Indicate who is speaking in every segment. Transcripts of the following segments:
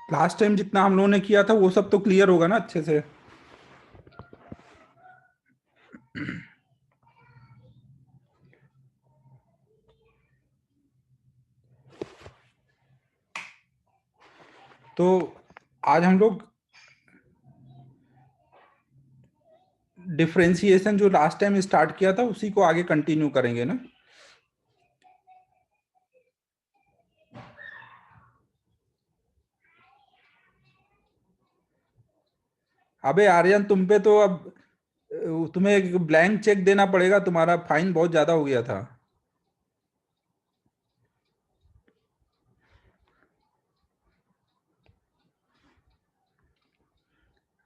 Speaker 1: Last time जितना हम लोगों ने किया था वो सब तो क्लियर होगा ना अच्छे से। तो आज हम लोग डिफरेंशिएशन जो लास्ट टाइम स्टार्ट किया था उसी को आगे कंटिन्यू करेंगे ना। अबे आर्यन, तुम पे तो अब तुम्हें एक ब्लैंक चेक देना पड़ेगा, तुम्हारा फाइन बहुत ज्यादा हो गया था।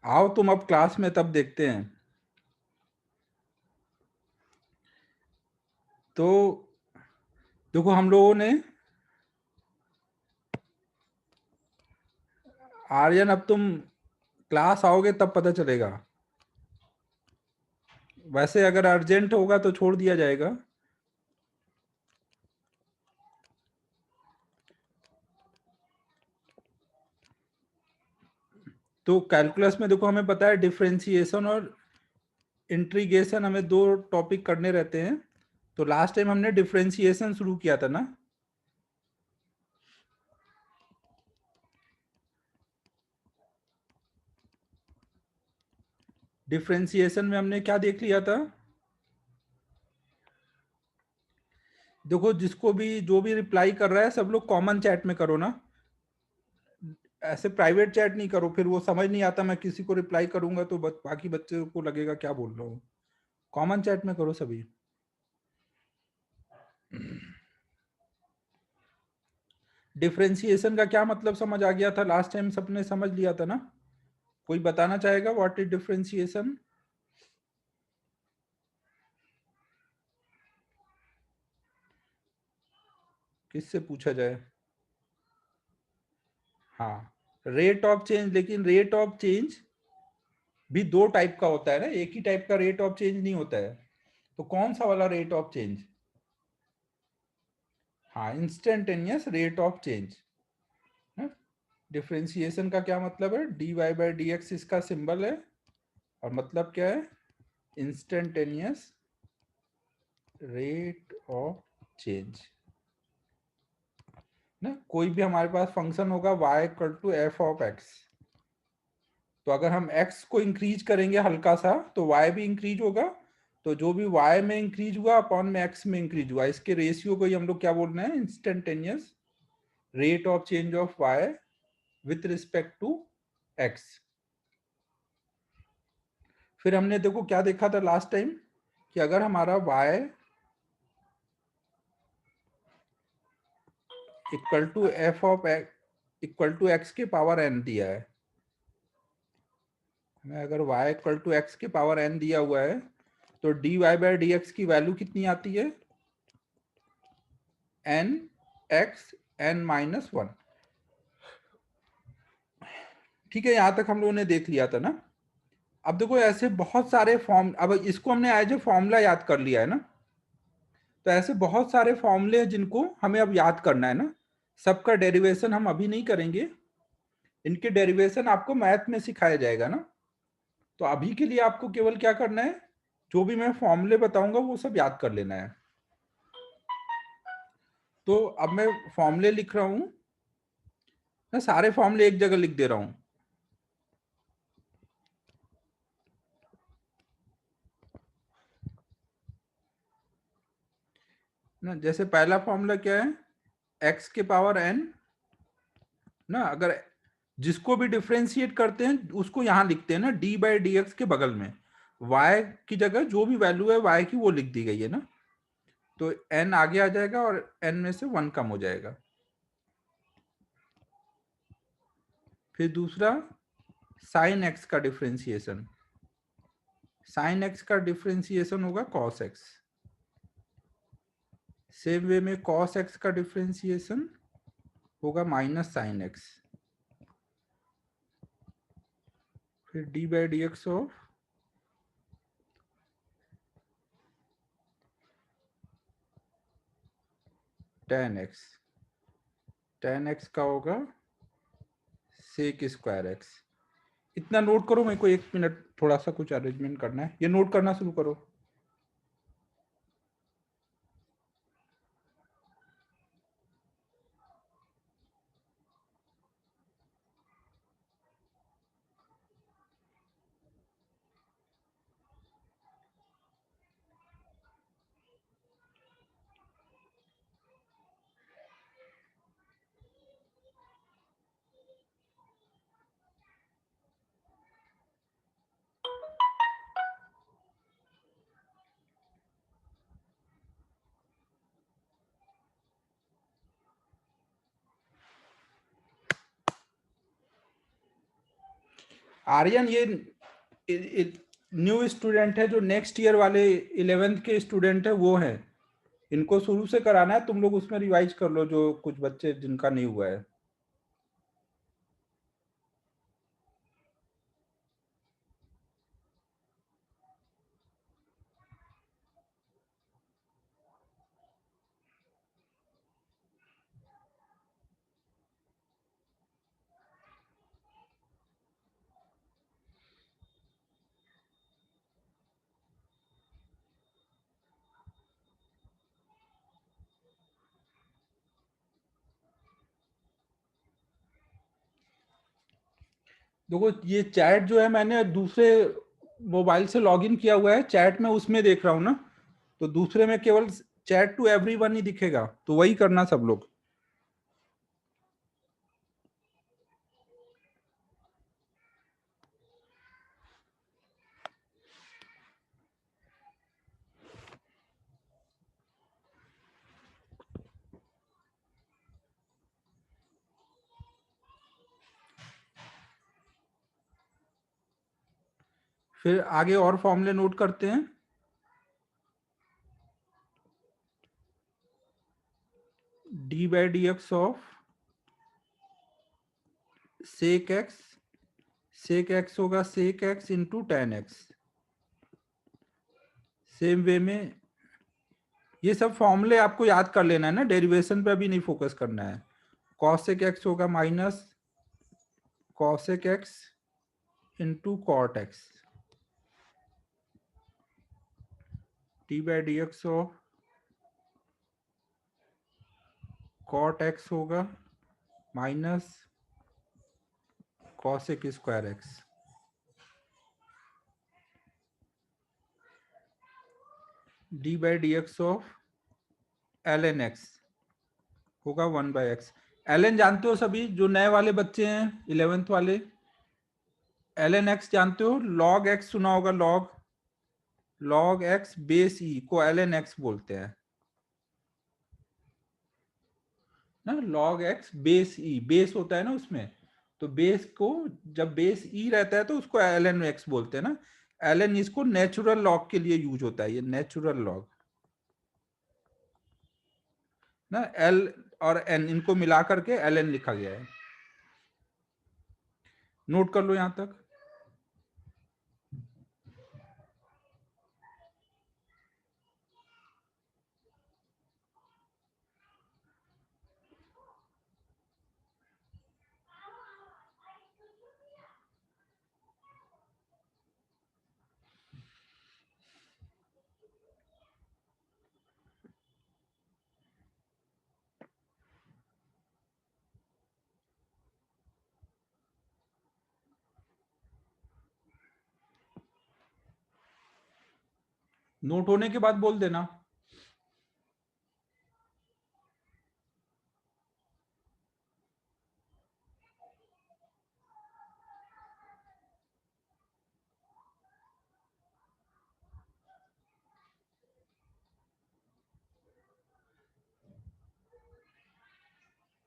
Speaker 1: आओ तुम अब क्लास में, तब देखते हैं। तो देखो हम लोगों ने, आर्यन अब तुम क्लास आओगे तब पता चलेगा। वैसे अगर अर्जेंट होगा तो छोड़ दिया जाएगा। तो कैलकुलस में देखो हमें पता है डिफरेंशिएशन और इंटीग्रेशन हमें दो टॉपिक करने रहते हैं। तो लास्ट टाइम हमने डिफरेंशिएशन शुरू किया था ना। डिफरेंशिएशन में हमने क्या देख लिया था? देखो जिसको भी, जो भी रिप्लाई कर रहा है सब लोग कॉमन चैट में करो ना। ऐसे प्राइवेट चैट नहीं करो, फिर वो समझ नहीं आता, मैं किसी को रिप्लाई करूंगा तो बाकी बच्चे को लगेगा क्या बोल रहा हूँ। कॉमन चैट में करो सभी। डिफरेंशिएशन का क्या मतलब समझ आ गया था? लास्ट टाइम सबने समझ लिया था ना। कोई बताना चाहेगा व्हाट इज डिफरेंशिएशन? किससे पूछा जाए? हाँ, रेट ऑफ चेंज। लेकिन रेट ऑफ चेंज भी दो टाइप का होता है ना, एक ही टाइप का रेट ऑफ चेंज नहीं होता है। तो कौन सा वाला रेट ऑफ चेंज? हाँ, instantaneous rate of change. Differentiation का क्या मतलब है? D y by d x इसका सिंबल है, और मतलब क्या है? इंस्टेंटेनियस रेट ऑफ चेंज ना। कोई भी हमारे पास फंक्शन होगा y equal to f of x, तो अगर हम x को इंक्रीज करेंगे हल्का सा तो y भी इंक्रीज होगा। तो जो भी y में इंक्रीज हुआ अपॉन में x में इंक्रीज हुआ, इसके रेशियो को ही हम लोग क्या बोल रहे हैं? Instantaneous rate of change of y with respect to x। फिर हमने देखो क्या देखा था लास्ट टाइम, कि अगर हमारा y equal to f of x equal to x के पावर n दिया है, हमें अगर y इक्वल टू एक्स के पावर n दिया हुआ है, तो dy बाई डी एक्स की वैल्यू कितनी आती है? n x n minus one. ठीक है, यहां तक हम लोगों ने देख लिया था ना। अब देखो ऐसे बहुत सारे फॉर्म, अब इसको हमने एज ए फॉर्मूला याद कर लिया है ना। तो ऐसे बहुत सारे फॉर्मूले हैं जिनको हमें अब याद करना है ना। सबका डेरिवेशन हम अभी नहीं करेंगे, इनके डेरिवेशन आपको मैथ में सिखाया जाएगा ना। तो अभी के लिए आपको केवल क्या करना है, जो भी मैं फॉर्मूले बताऊंगा वो सब याद कर लेना है। तो अब मैं फॉर्मूले लिख रहा हूं, मैं सारे फॉर्मूले एक जगह लिख दे रहा हूं ना। जैसे पहला फॉर्मूला क्या है? एक्स के पावर एन ना। अगर जिसको भी डिफ्रेंशिएट करते हैं उसको यहां लिखते हैं ना, डी बाई डी एक्स के बगल में y की जगह जो भी वैल्यू है y की वो लिख दी गई है ना। तो n आगे आ जाएगा और n में से 1 कम हो जाएगा। फिर दूसरा, साइन x का डिफ्रेंशिएशन। साइन x का डिफ्रेंशिएशन होगा cos x। सेम वे में cos x का डिफ्रेंशिएशन होगा माइनस साइन x। फिर D by d x of tan x। tan x का होगा सेक स्क्वायर एक्स। इतना नोट करो, मेरे को 1 मिनट थोड़ा सा कुछ अरेंजमेंट करना है। ये नोट करना शुरू करो। आर्यन, ये न्यू स्टूडेंट है, जो नेक्स्ट ईयर वाले 11th के स्टूडेंट है वो है। इनको शुरू से कराना है, तुम लोग उसमें रिवाइज कर लो जो कुछ बच्चे जिनका नहीं हुआ है। देखो, ये चैट जो है मैंने दूसरे मोबाइल से लॉगिन किया हुआ है, चैट में उसमें देख रहा हूँ ना, तो दूसरे में केवल चैट टू एवरीवन ही दिखेगा, तो वही करना सब लोग। फिर आगे और फॉर्मूले नोट करते हैं। D by d x of sec x, sec x होगा sec x into ten x. Same way में ये सब फॉर्मूले आपको याद कर लेना है ना, डेरिवेशन पे अभी नहीं फोकस करना है। कॉसेक एक्स होगा minus cosec x into cot x. D by d x of cot x होगा minus cosec square x. D by d x of l n x होगा 1/x। एल एन जानते हो सभी, जो नए वाले बच्चे हैं 11th वाले, एल एन एक्स जानते हो? लॉग एक्स सुना होगा, लॉग लॉग एक्स बेस ई को एल एन एक्स बोलते हैं ना। लॉग एक्स बेस ई, बेस होता है ना उसमें, तो बेस को जब बेस ई रहता है तो उसको एल एन एक्स बोलते हैं ना। एल एन इसको नेचुरल लॉग के लिए यूज होता है, ये नेचुरल लॉग ना। एल और एन इनको मिला करके एल एन लिखा गया है। नोट कर लो यहां तक। नोट होने के बाद बोल देना।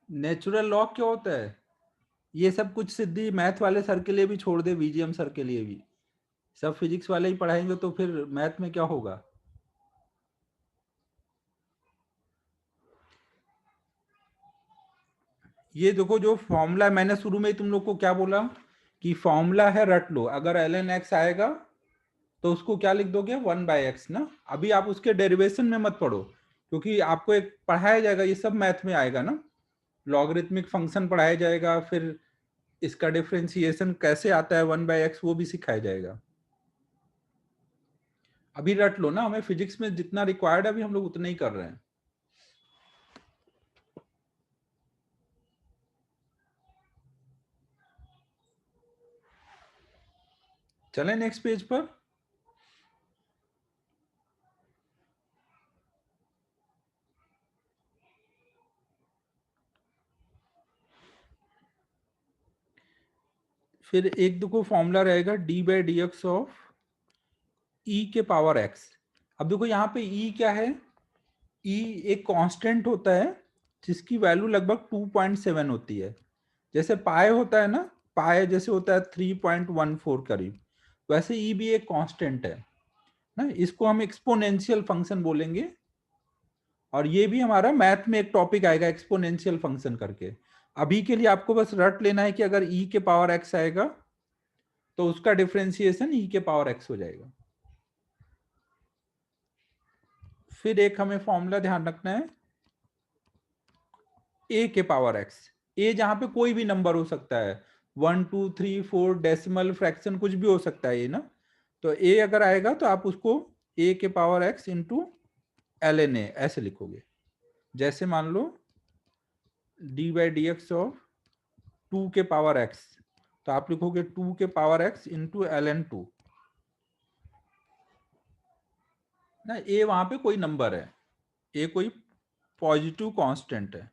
Speaker 1: नेचुरल लॉग क्या होता है? ये सब कुछ सिद्धि मैथ वाले सर के लिए भी छोड़ दे, बीजीएम सर के लिए भी। सब फिजिक्स वाले ही पढ़ाएंगे तो फिर मैथ में क्या होगा? ये देखो, जो फॉर्मूला मैंने शुरू में ही तुम लोग को क्या बोला कि फॉर्मूला है, रट लो। अगर एल एन एक्स आएगा तो उसको क्या लिख दोगे? 1/x ना। अभी आप उसके डेरिवेशन में मत पढ़ो, क्योंकि आपको एक पढ़ाया जाएगा, ये सब मैथ में आएगा ना। लॉगरिथमिक फंक्शन पढ़ाया जाएगा, फिर इसका डिफरेंशिएशन कैसे आता है 1/x वो भी सिखाया जाएगा। अभी रट लो ना, हमें फिजिक्स में जितना रिक्वायर्ड है अभी हम लोग उतना ही कर रहे हैं। चलें नेक्स्ट पेज पर। फिर एक देखो फॉर्मूला रहेगा d/dx ऑफ e के पावर x। अब देखो यहाँ पे e क्या है, e एक कांस्टेंट होता है जिसकी वैल्यू लगभग 2.7 होती है। जैसे पाए होता है ना, पाए जैसे होता है 3.14 करीब, वैसे e भी एक कांस्टेंट है ना। इसको हम एक्सपोनेंशियल फंक्शन बोलेंगे, और ये भी हमारा मैथ में एक टॉपिक आएगा एक्सपोनेंशियल फंक्शन करके। अभी के लिए आपको बस रट लेना है कि अगर e के पावर x आएगा तो उसका डिफरेंशिएशन e के पावर x हो जाएगा। फिर एक हमें फॉर्मूला ध्यान रखना है a के पावर x। a जहां पे कोई भी नंबर हो सकता है, 1 2 3 4 डेसिमल फ्रैक्शन कुछ भी हो सकता है ये ना। तो a अगर आएगा तो आप उसको a के power x into ln a ऐसे लिखोगे। जैसे मान लो d/dx ऑफ 2 के पावर x, तो आप लिखोगे 2 के पावर x इंटू ln 2 ना। a वहां पे कोई नंबर है, a कोई पॉजिटिव कांस्टेंट है।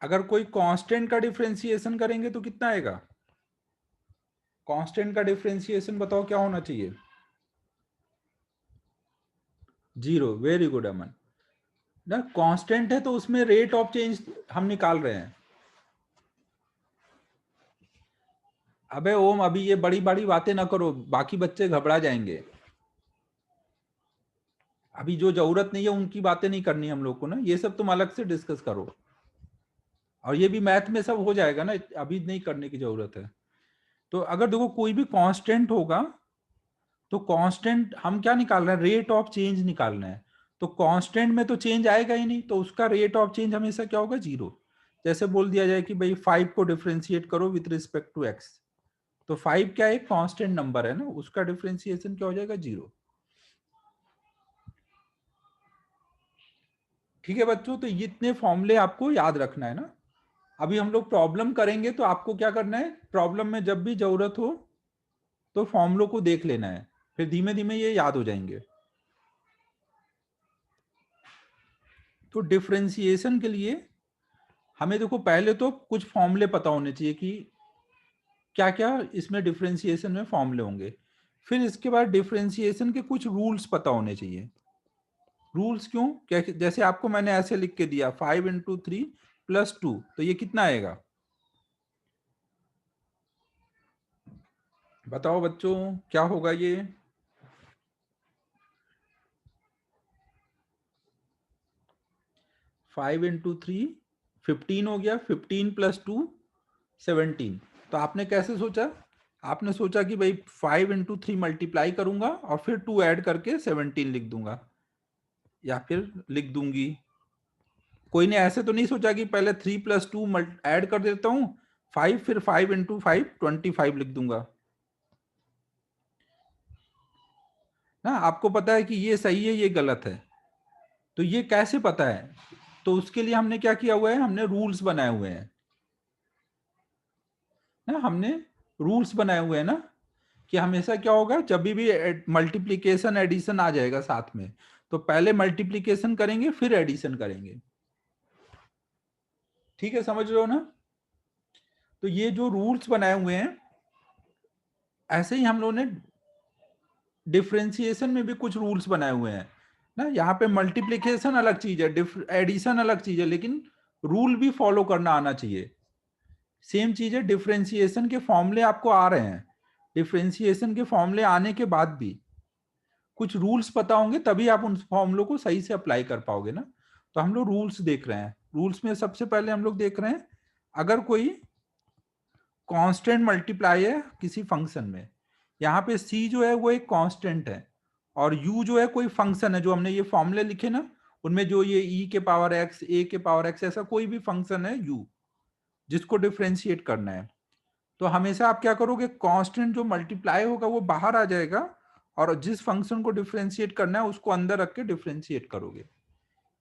Speaker 1: अगर कोई कांस्टेंट का डिफरेंशिएशन करेंगे तो कितना आएगा? कांस्टेंट का डिफरेंशिएशन बताओ क्या होना चाहिए? 0। वेरी गुड अमन। ना कांस्टेंट है तो उसमें रेट ऑफ चेंज हम निकाल रहे हैं। अबे ओम, अभी ये बड़ी बड़ी बातें ना करो, बाकी बच्चे घबरा जाएंगे। अभी जो जरूरत नहीं है उनकी बातें नहीं करनी हम लोग को ना, ये सब तुम अलग से डिस्कस करो। और ये भी मैथ में सब हो जाएगा ना, अभी नहीं करने की जरूरत है। तो अगर देखो कोई भी कांस्टेंट होगा तो कांस्टेंट हम क्या निकाल रहे हैं? रेट ऑफ चेंज निकालना है। तो कांस्टेंट में तो चेंज आएगा ही नहीं, तो उसका रेट ऑफ चेंज हमेशा क्या होगा? 0। जैसे बोल दिया जाए कि भाई 5 को डिफरेंशिएट करो विथ रिस्पेक्ट टू x, तो 5 क्या एक कांस्टेंट नंबर है ना, उसका डिफरेंशिएशन क्या हो जाएगा? 0। ठीक है बच्चों, तो ये इतने फॉर्मूले आपको याद रखना है ना। अभी हम लोग प्रॉब्लम करेंगे तो आपको क्या करना है, प्रॉब्लम में जब भी जरूरत हो तो फॉर्मूलों को देख लेना है, फिर धीमे धीमे ये याद हो जाएंगे। तो डिफरेंशिएशन के लिए हमें देखो पहले तो कुछ फॉर्मूले पता होने चाहिए कि क्या क्या इसमें डिफरेंशिएशन में फॉर्मूले होंगे। फिर इसके बाद डिफरेंशिएशन के कुछ रूल्स पता होने चाहिए। रूल्स क्यों? क्या, जैसे आपको मैंने ऐसे लिख के दिया 5 इंटू 3 प्लस 2, तो ये कितना आएगा? बताओ बच्चों क्या होगा ये? 5 इंटू 3 15 हो गया, 15 प्लस 2 17। तो आपने कैसे सोचा? आपने सोचा कि भाई 5 इंटू 3 मल्टीप्लाई करूंगा और फिर 2 ऐड करके 17 लिख दूंगा या फिर लिख दूंगी। कोई ने ऐसे तो नहीं सोचा कि पहले 3 प्लस 2 ऐड कर देता हूं 5, फिर 5 इंटू 5 25 लिख दूंगा ना। आपको पता है कि ये सही है ये गलत है, तो ये कैसे पता है? तो उसके लिए हमने क्या किया हुआ है, हमने रूल्स बनाए हुए हैं ना। हमने रूल्स बनाए हुए हैं ना कि हमेशा क्या होगा, जब भी मल्टीप्लीकेशन एडिशन आ जाएगा साथ में, तो पहले मल्टीप्लीकेशन करेंगे फिर एडिशन करेंगे। ठीक है, समझ रहे हो ना? तो ये जो रूल्स बनाए हुए हैं, ऐसे ही हम लोगों ने डिफरेंशिएशन में भी कुछ रूल्स बनाए हुए हैं ना। यहाँ पे मल्टीप्लीकेशन अलग चीज है, एडिशन अलग चीज है, लेकिन रूल भी फॉलो करना आना चाहिए। सेम चीज है, डिफरेंशिएशन के फॉर्मूले आपको आ रहे हैं, डिफरेंशिएशन के फॉर्मूले आने के बाद भी कुछ रूल्स पता होंगे तभी आप उन फॉर्मूलों को सही से अप्लाई कर पाओगे ना। तो हम लोग रूल्स देख रहे हैं। रूल्स में सबसे पहले हम लोग देख रहे हैं, अगर कोई कांस्टेंट मल्टीप्लाई है किसी फंक्शन में, यहाँ पे c जो है वो एक कांस्टेंट है और u जो है कोई फंक्शन है, जो हमने ये फॉर्मूले लिखे ना उनमें जो ये e के पावर x, a के पावर x, ऐसा कोई भी फंक्शन है u जिसको डिफ्रेंशिएट करना है, तो हमेशा आप क्या करोगे, कांस्टेंट जो मल्टीप्लाई होगा वो बाहर आ जाएगा और जिस फंक्शन को डिफ्रेंशिएट करना है उसको अंदर रख के डिफ्रेंशिएट करोगे।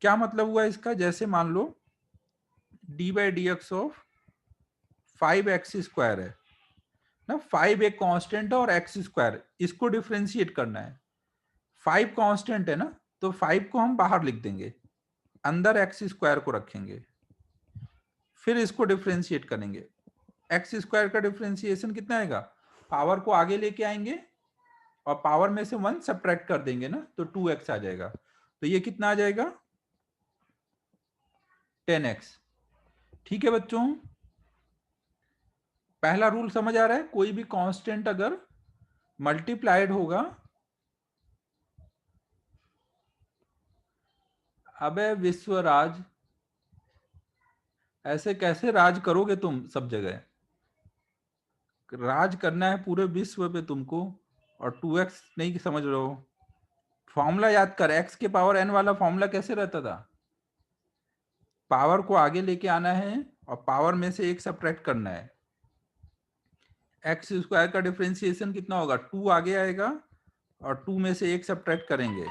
Speaker 1: क्या मतलब हुआ इसका, जैसे मान लो d by d x of 5x² है ना, 5 एक कांस्टेंट है और x², इसको डिफ्रेंशिएट करना है। 5 कांस्टेंट है ना, तो 5 को हम बाहर लिख देंगे, अंदर x² को रखेंगे, फिर इसको डिफ्रेंशिएट करेंगे। x² का डिफ्रेंशिएशन कितना आएगा, पावर को आगे लेके आएंगे और पावर में से 1 सब्ट्रैक्ट कर देंगे ना, तो 2x आ जाएगा। तो ये कितना आ जाएगा, 10x। ठीक है बच्चों, पहला रूल समझ आ रहा है, कोई भी कांस्टेंट अगर मल्टीप्लाइड होगा, अबे विश्वराज ऐसे कैसे राज करोगे तुम सब जगह, राज करना है पूरे विश्व पे तुमको, और 2x नहीं समझ रहे हो। फॉर्मूला याद कर, x के पावर n वाला फॉर्मूला कैसे रहता था, पावर को आगे लेके आना है और पावर में से एक सब्ट्रैक्ट करना है। x² का डिफरेंशिएशन कितना होगा, 2 आगे आएगा और 2 में से एक सब्ट्रैक्ट करेंगे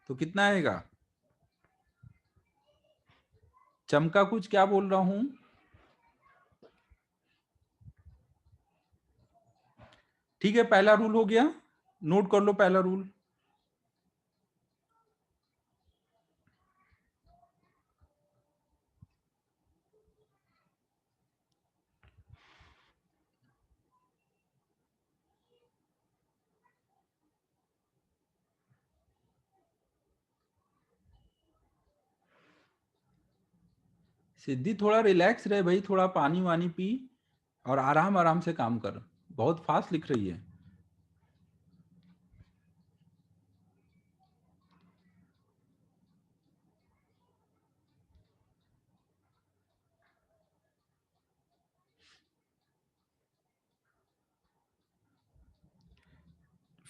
Speaker 1: तो कितना आएगा। चमका कुछ क्या बोल रहा हूं, ठीक है, पहला रूल हो गया, नोट कर लो पहला रूल। सिद्धि थोड़ा रिलैक्स रहे भाई, थोड़ा पानी वानी पी और आराम आराम से काम कर, बहुत फास्ट लिख रही है।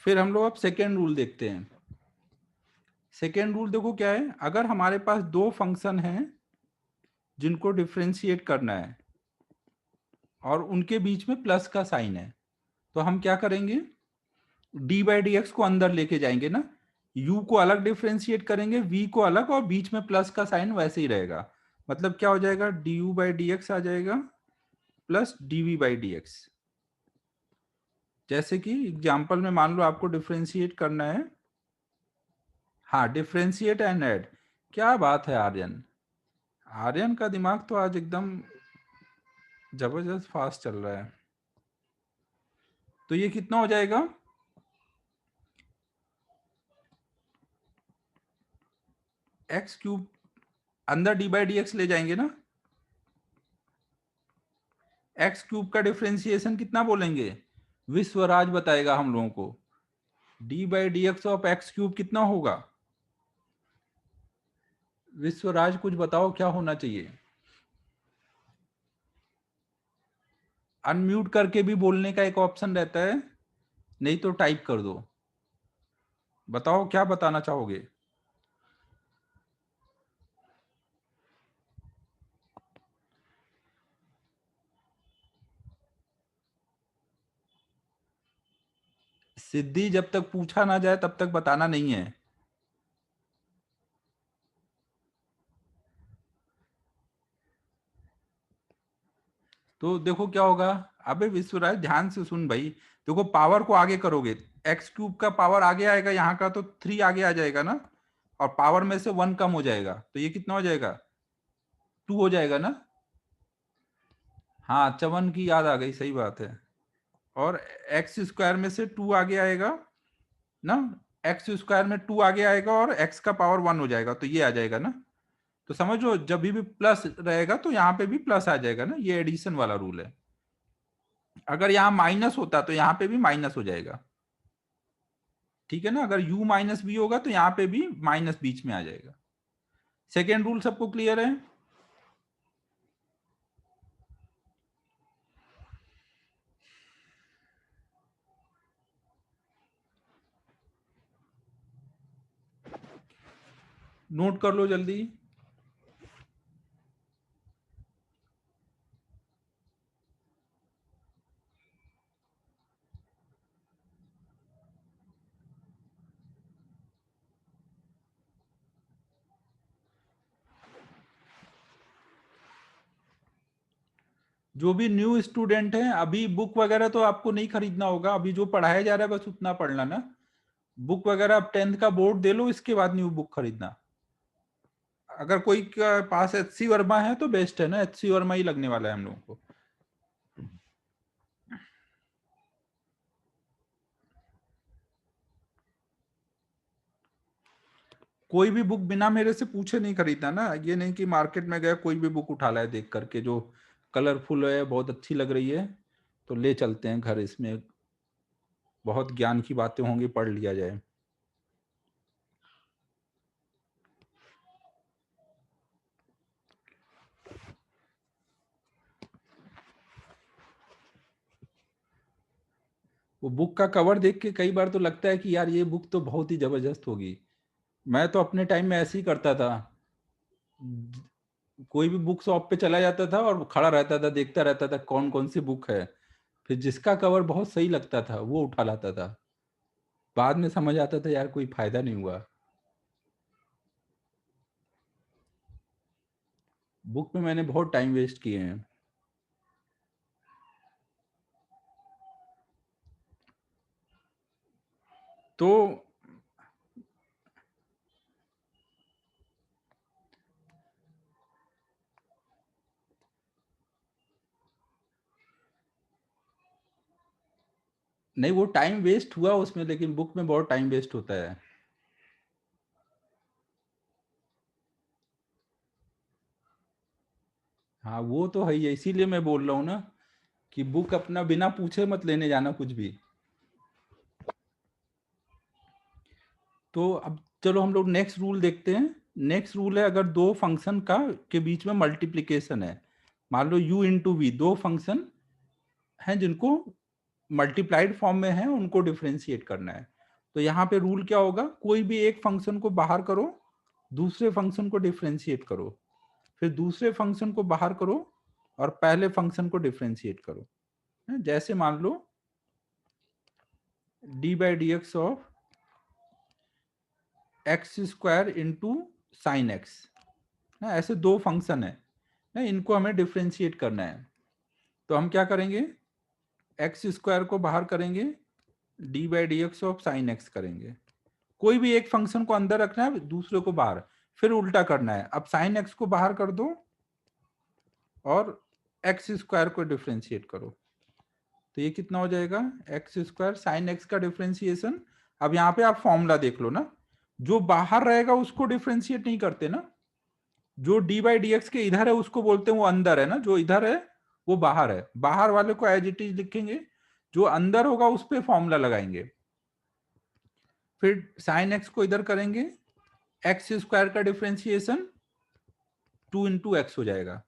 Speaker 1: फिर हम लोग अब सेकेंड रूल देखते हैं। सेकेंड रूल देखो क्या है, अगर हमारे पास दो फंक्शन हैं जिनको डिफरेंशिएट करना है और उनके बीच में प्लस का साइन है, तो हम क्या करेंगे, डी बाई डी एक्स को अंदर लेके जाएंगे ना, u को अलग डिफरेंशिएट करेंगे, v को अलग, और बीच में प्लस का साइन वैसे ही रहेगा। मतलब क्या हो जाएगा, d u by d x आ जाएगा plus d v by d x. जैसे कि एग्जाम्पल में मान लो आपको डिफरेंशिएट करना है, हाँ डिफरेंशिएट एंड ऐड, क्या बात है आर्यन, आर्यन का दिमाग तो आज एकदम जबरदस्त फास्ट चल रहा है। तो ये कितना हो जाएगा, x³ अंदर डी बाई डी एक्स ले जाएंगे ना, x³ का डिफरेंशिएशन कितना बोलेंगे, विश्वराज बताएगा हम लोगों को, D by d x of x³ कितना होगा, विश्वराज कुछ बताओ क्या होना चाहिए। अनम्यूट करके भी बोलने का एक ऑप्शन रहता है, नहीं तो टाइप कर दो, बताओ क्या बताना चाहोगे। सिद्धि जब तक पूछा ना जाए तब तक बताना नहीं है। तो देखो क्या होगा, अबे विश्वराज ध्यान से सुन भाई, देखो पावर को आगे करोगे, x³ का पावर आगे आएगा, यहाँ का तो 3 आगे आ जाएगा ना, और पावर में से 1 कम हो जाएगा, तो ये कितना हो जाएगा, 2 हो जाएगा ना। हाँ चवन की याद आ गई, सही बात है। और x² में से 2 आगे आएगा ना, x² में 2 आगे आएगा और x का पावर 1 हो जाएगा, तो ये आ जाएगा ना। तो समझो जब भी प्लस रहेगा तो यहाँ पे भी प्लस आ जाएगा ना, ये एडिशन वाला रूल है। अगर यहाँ माइनस होता तो यहाँ पे भी माइनस हो जाएगा। ठीक है ना, अगर u माइनस बी होगा तो यहाँ पे भी माइनस बीच में आ जाएगा। सेकेंड रूल सबको क्लियर है? नोट कर लो जल्दी। जो भी न्यू स्टूडेंट है, अभी बुक वगैरह तो आपको नहीं खरीदना होगा, अभी जो पढ़ाया जा रहा है बस उतना पढ़ना ना। बुक वगैरह आप 10th का बोर्ड दे लो, इसके बाद न्यू बुक खरीदना। अगर कोई के पास HC वर्मा है तो बेस्ट है ना, HC वर्मा ही लगने वाला है हम लोगों को। कोई भी बुक बिना मेरे से पूछे नहीं खरीदना ना, ये नहीं कि मार्केट में गया कोई भी बुक उठा लाए देख करके जो कलरफुल है, बहुत अच्छी लग रही है तो ले चलते हैं घर, इसमें बहुत ज्ञान की बातें होंगी, पढ़ लिया जाए। वो बुक का कवर देख के कई बार तो लगता है कि यार ये बुक तो बहुत ही जबरदस्त होगी। मैं तो अपने टाइम में ऐसे ही करता था, कोई भी बुक शॉप पे चला जाता था और खड़ा रहता था, देखता रहता था कौन कौन सी बुक है, फिर जिसका कवर बहुत सही लगता था वो उठा लाता था। बाद में समझ आता था यार कोई फायदा नहीं हुआ, बुक में मैंने बहुत टाइम वेस्ट किए हैं। तो नहीं, वो टाइम वेस्ट हुआ उसमें, लेकिन बुक में बहुत टाइम वेस्ट होता है। हाँ वो तो है ही है, इसीलिए मैं बोल रहा हूँ ना कि बुक अपना बिना पूछे मत लेने जाना कुछ भी। तो अब चलो हम लोग नेक्स्ट रूल देखते हैं। नेक्स्ट रूल है, अगर दो फंक्शन का के बीच में मल्टीप्लीकेशन है, मान लो u इंटू वी, दो फंक्शन हैं जिनको मल्टीप्लाइड फॉर्म में है, उनको डिफ्रेंशिएट करना है। तो यहाँ पे रूल क्या होगा, कोई भी एक फंक्शन को बाहर करो, दूसरे फंक्शन को डिफ्रेंशिएट करो, फिर दूसरे फंक्शन को बाहर करो और पहले फंक्शन को डिफ्रेंशिएट करो। जैसे मान लो d by d x of x square into sine x ना, ऐसे दो फंक्शन है ना, इनको हमें डिफ्रेंशिएट करना है। तो हम क्या करेंगे, एक्स स्क्वायर को बाहर करेंगे, D by d x of sine x करेंगे। कोई भी एक फंक्शन को अंदर रखना है, दूसरे को बाहर, फिर उल्टा करना है। अब साइन एक्स को बाहर कर दो और एक्स स्क्वायर को डिफ्रेंशिएट करो, तो ये कितना हो जाएगा, एक्स स्क्वायर साइन एक्स का डिफ्रेंशिएशन। अब यहाँ पे आप फॉर्मूला देख लो ना, जो बाहर रहेगा उसको डिफ्रेंशिएट नहीं करते ना, जो डी बाई डी एक्स के इधर है उसको बोलते हैं वो अंदर है ना, जो इधर है वो बाहर है, बाहर वाले को एज इट इज लिखेंगे, जो अंदर होगा उस पर फॉर्मूला लगाएंगे। फिर साइन एक्स को इधर करेंगे, एक्स स्क्वायर का डिफ्रेंशिएशन 2 इंटू एक्स हो जाएगा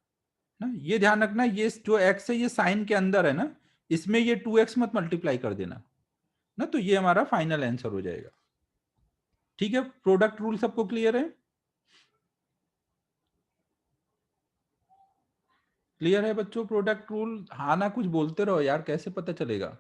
Speaker 1: ना। ये ध्यान रखना, ये जो एक्स है ये साइन के अंदर है ना, इसमें ये 2x मत मल्टीप्लाई कर देना ना, तो ये हमारा फाइनल आंसर हो जाएगा। ठीक है, प्रोडक्ट रूल सबको क्लियर है? क्लियर है बच्चों प्रोडक्ट रूल? हाँ ना, कुछ बोलते रहो यार, कैसे पता चलेगा।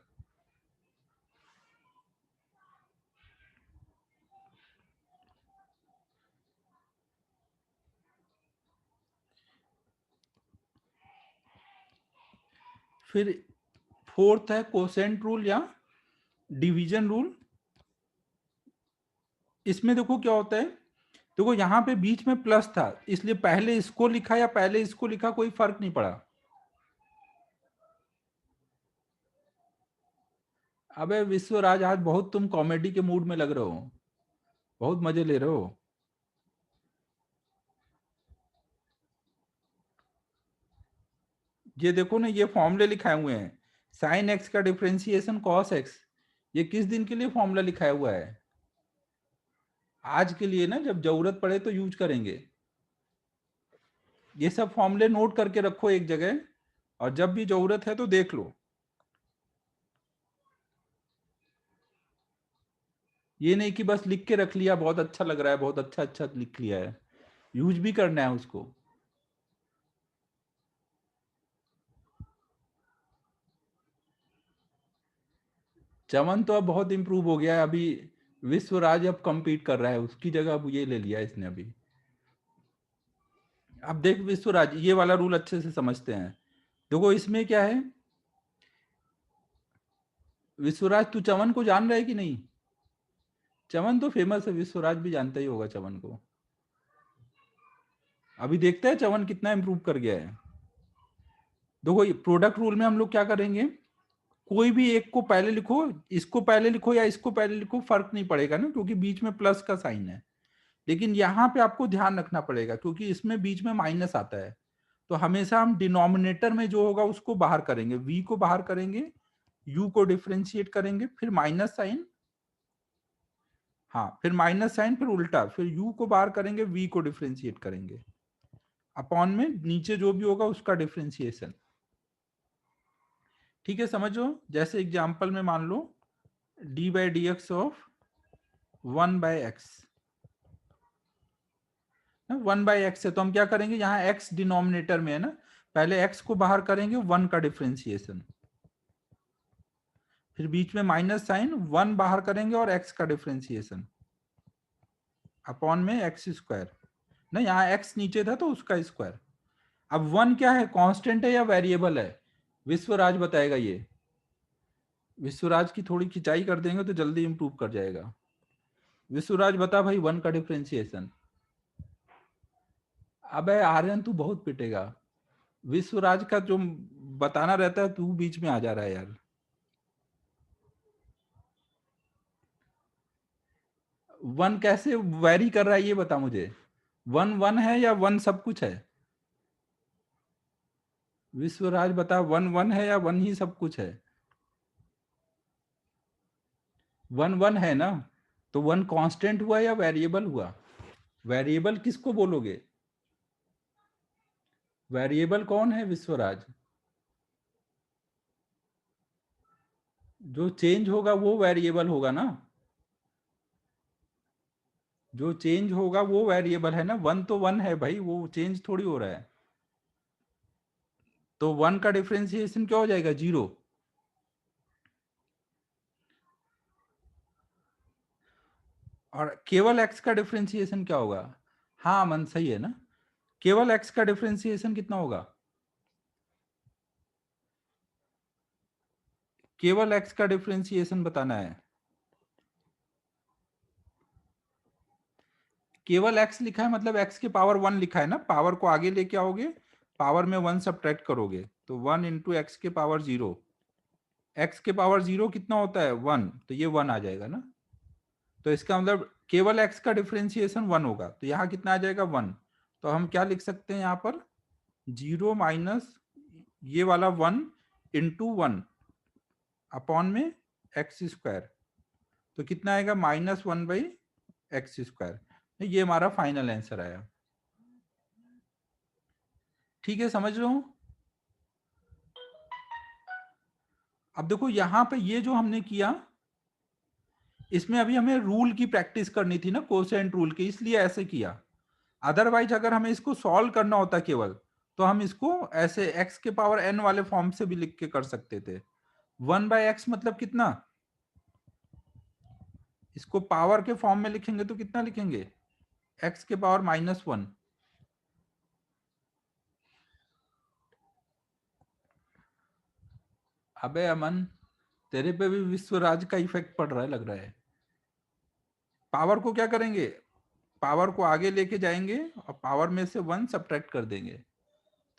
Speaker 1: फिर फोर्थ है कोसेंट रूल या डिवीजन रूल। इसमें देखो क्या होता है, देखो यहाँ पे बीच में प्लस था, इसलिए पहले इसको लिखा या पहले इसको लिखा कोई फर्क नहीं पड़ा। अबे विश्वराज, आज बहुत तुम कॉमेडी के मूड में लग रहे हो, बहुत मजे ले रहे हो। ये देखो ना, ये फॉर्मूले लिखाए हुए हैं, साइन एक्स का डिफरेंशिएशन कॉस एक्स, ये किस दिन के लिए फॉर्मूला लिखाया हुआ है, आज के लिए ना, जब जरूरत पड़े तो यूज करेंगे। ये सब फॉर्मूले नोट करके रखो एक जगह, और जब भी जरूरत है तो देख लो। ये नहीं कि बस लिख के रख लिया, बहुत अच्छा लग रहा है, बहुत अच्छा अच्छा लिख लिया है, यूज भी करना है उसको। चमन तो अब बहुत इंप्रूव हो गया है, अभी विश्वराज अब compete कर रहा है, उसकी जगह अब ये ले लिया इसने अभी। अब देख विश्वराज, ये वाला रूल अच्छे से समझते हैं। देखो इसमें क्या है, विश्वराज तू चमन को जान रहा है कि नहीं? चमन तो फेमस है, विश्वराज भी जानता ही होगा चमन को। अभी देखते हैं चमन कितना इंप्रूव कर गया है। देखो प्रोडक्ट रूल में हम लोग क्या करेंगे, कोई भी एक को पहले लिखो, इसको पहले लिखो या इसको पहले लिखो, फर्क नहीं पड़ेगा ना, क्योंकि बीच में प्लस का साइन है। लेकिन यहाँ पे आपको ध्यान रखना पड़ेगा, क्योंकि इसमें बीच में माइनस आता है। तो हमेशा हम डिनोमिनेटर में जो होगा उसको बाहर करेंगे, v को बाहर करेंगे, u को डिफ्रेंशिएट करेंगे, फिर माइनस साइन, हाँ फिर माइनस साइन, फिर उल्टा, फिर u को बाहर करेंगे, v को डिफ्रेंशिएट करेंगे, अपॉन में नीचे जो भी होगा उसका डिफ्रेंशिएशन। ठीक है, समझो। जैसे एग्जांपल में मान लो d by d x of 1/x, 1/x है, तो हम क्या करेंगे, यहाँ x डिनोमिनेटर में है ना, पहले x को बाहर करेंगे, 1 का डिफ्रेंशिएशन, फिर बीच में माइनस साइन, 1 बाहर करेंगे और x का डिफ्रेंशिएशन, अपॉन में x स्क्वायर, ना यहाँ x नीचे था तो उसका स्क्वायर। अब 1 क्या है, कांस्टेंट है या वेरिएबल है? विश्वराज बताएगा ये। विश्वराज की थोड़ी खिंचाई कर देंगे तो जल्दी इंप्रूव कर जाएगा। विश्वराज बता भाई, 1 का डिफ्रेंशिएशन। अबे आर्यन तू बहुत पिटेगा, विश्वराज का जो बताना रहता है तू बीच में आ जा रहा है यार। 1 कैसे वैरी कर रहा है ये बता मुझे, 1 1 है या 1 सब कुछ है? विश्वराज बता, 1 1 है या 1 ही सब कुछ है? 1 1 है ना, तो 1 कांस्टेंट हुआ या वेरिएबल हुआ? वेरिएबल किसको बोलोगे? वेरिएबल कौन है विश्वराज? जो चेंज होगा वो वेरिएबल होगा ना, जो चेंज होगा वो वेरिएबल है ना। 1 तो 1 है भाई, वो चेंज थोड़ी हो रहा है। तो 1 का डिफरेंशिएशन क्या हो जाएगा, 0। और केवल x का डिफरेंशिएशन क्या होगा? हाँ मन सही है ना, केवल x का डिफरेंशिएशन कितना होगा? केवल x का डिफरेंशिएशन बताना है। केवल x लिखा है मतलब x के पावर 1 लिखा है ना, पावर को आगे लेके आओगे, पावर में 1 सब्ट्रैक्ट करोगे, तो 1 इंटू एक्स के पावर 0। x के पावर 0 कितना होता है, 1, तो ये 1 आ जाएगा ना। तो इसका मतलब केवल x का डिफरेंशिएशन 1 होगा, तो यहाँ कितना आ जाएगा, 1। तो हम क्या लिख सकते हैं यहाँ पर, 0 माइनस ये वाला 1 इंटू 1 अपॉन में एक्स स्क्वायर, तो कितना आएगा, -1/x²। ये हमारा फाइनल आंसर आया। ठीक है, समझ रहे हो? अब देखो यहाँ पे ये जो हमने किया, इसमें अभी हमें रूल की प्रैक्टिस करनी थी ना, कोसेंट रूल की, इसलिए ऐसे किया। अदरवाइज अगर हमें इसको सॉल्व करना होता केवल, तो हम इसको ऐसे x के पावर n वाले फॉर्म से भी लिख के कर सकते थे। 1/x मतलब कितना, इसको पावर के फॉर्म में लिखेंगे तो कितना लिखेंगे, x के पावर -1। अबे अमन, तेरे पे भी विश्वराज का इफेक्ट पड़ रहा है लग रहा है। पावर को क्या करेंगे, पावर को आगे लेके जाएंगे और पावर में से 1 सब्ट्रैक्ट कर देंगे,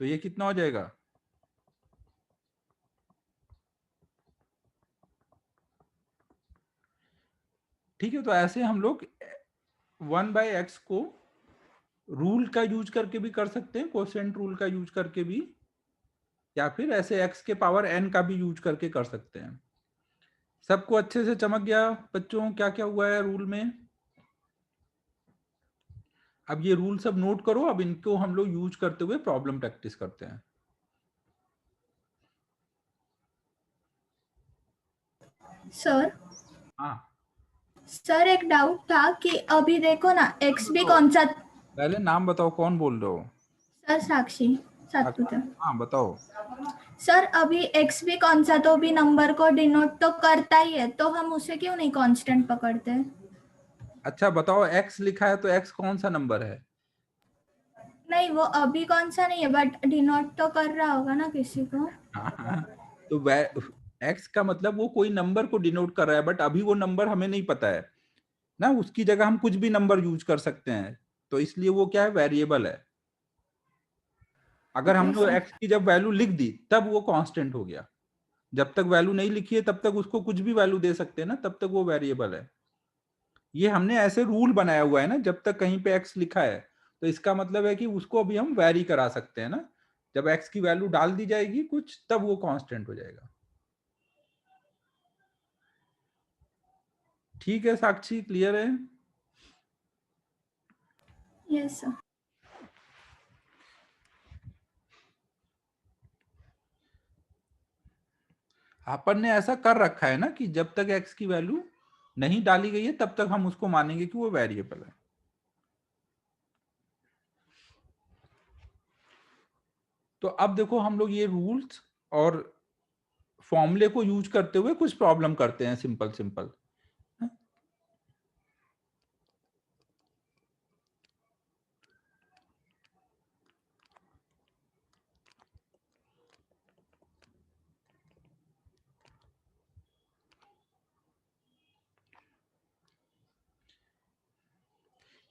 Speaker 1: तो ये कितना हो जाएगा, ठीक है। तो ऐसे हम लोग 1/x को रूल का यूज करके भी कर सकते हैं, कोसेंट रूल का यूज करके भी, या फिर ऐसे x के पावर n का भी यूज करके कर सकते हैं। सबको अच्छे से चमक गया बच्चों, क्या क्या हुआ है रूल में? अब ये रूल सब नोट करो, अब इनको हम लोग यूज करते हुए प्रॉब्लम प्रैक्टिस करते हैं।
Speaker 2: सर
Speaker 1: हाँ
Speaker 2: सर एक डाउट था कि अभी देखो ना
Speaker 1: नाम
Speaker 2: एक्स भी
Speaker 1: बताओ,
Speaker 2: कौन सा।
Speaker 1: पहले नाम बताओ, कौन बोल रहे हो?
Speaker 2: सर साक्षी
Speaker 1: अच्छा,
Speaker 2: सातपुते।
Speaker 1: हाँ बताओ।
Speaker 2: सर अभी एक्स भी कौन सा तो भी नंबर को डिनोट तो करता ही है, तो हम उसे क्यों नहीं कांस्टेंट पकड़ते?
Speaker 1: अच्छा बताओ, एक्स लिखा है तो एक्स कौन सा नंबर है?
Speaker 2: नहीं वो अभी कौन सा नहीं है, बट डिनोट तो कर रहा होगा ना किसी को।
Speaker 1: हाँ हाँ, तो एक्स का मतलब वो कोई नंबर को डिनोट कर रहा है, बट अभी वो नंबर हमें नहीं पता है ना, उसकी जगह हम कुछ भी नंबर यूज कर सकते हैं, तो इसलिए वो क्या है, वेरिएबल है। अगर
Speaker 2: ठीक है
Speaker 1: हमने
Speaker 2: सर।
Speaker 1: एक्स की जब वैल्यू लिख दी तब वो कांस्टेंट हो गया, जब तक वैल्यू नहीं लिखी है तब तक उसको कुछ भी वैल्यू दे सकते हैं ना, तब तक वो वेरिएबल है। ये हमने ऐसे रूल बनाया हुआ है ना, जब तक कहीं पे एक्स लिखा है तो इसका मतलब है कि उसको अभी हम वेरी करा सकते हैं ना, जब एक्स की वैल्यू डाल दी जाएगी कुछ, तब वो कांस्टेंट हो जाएगा। ठीक है साक्षी, क्लियर है?
Speaker 2: Yes sir.
Speaker 1: अपन ने ऐसा कर रखा है ना कि जब तक एक्स की वैल्यू नहीं डाली गई है तब तक हम उसको मानेंगे कि वो वेरिएबल है। तो अब देखो हम लोग ये रूल्स और फॉर्मूले को यूज करते हुए कुछ प्रॉब्लम करते हैं, सिंपल सिंपल।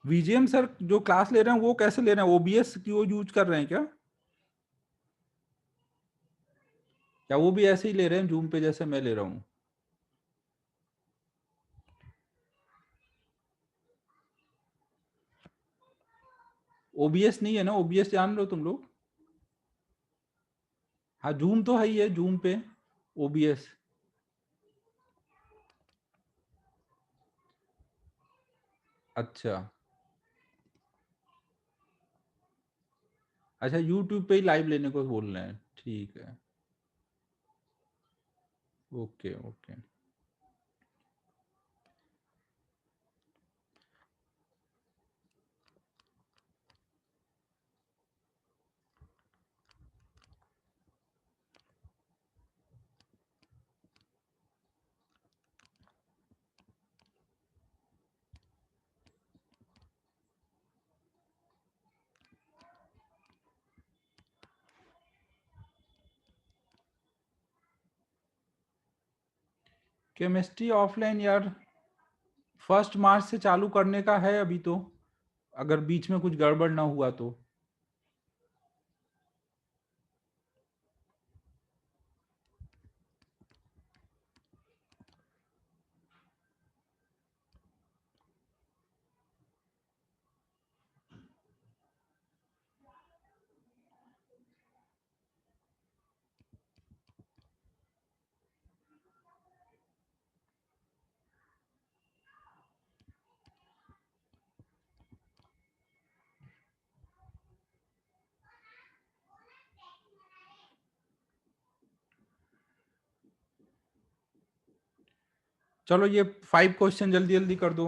Speaker 1: वीजीएम सर जो क्लास ले रहे हैं वो कैसे ले रहे हैं, ओबीएस की वो यूज कर रहे हैं क्या? क्या वो भी ऐसे ही ले रहे हैं जूम पे जैसे मैं ले रहा हूँ? ओबीएस नहीं है ना, ओबीएस जान लो तुम लोग? हाँ जूम तो है ही है, जूम पे ओबीएस। अच्छा अच्छा, यूट्यूब पे ही लाइव लेने को बोल रहे हैं, ठीक है। Okay okay. केमिस्ट्री ऑफलाइन यार 1 मार्च से चालू करने का है अभी तो, अगर बीच में कुछ गड़बड़ ना हुआ तो। चलो ये 5 क्वेश्चन जल्दी जल्दी कर दो,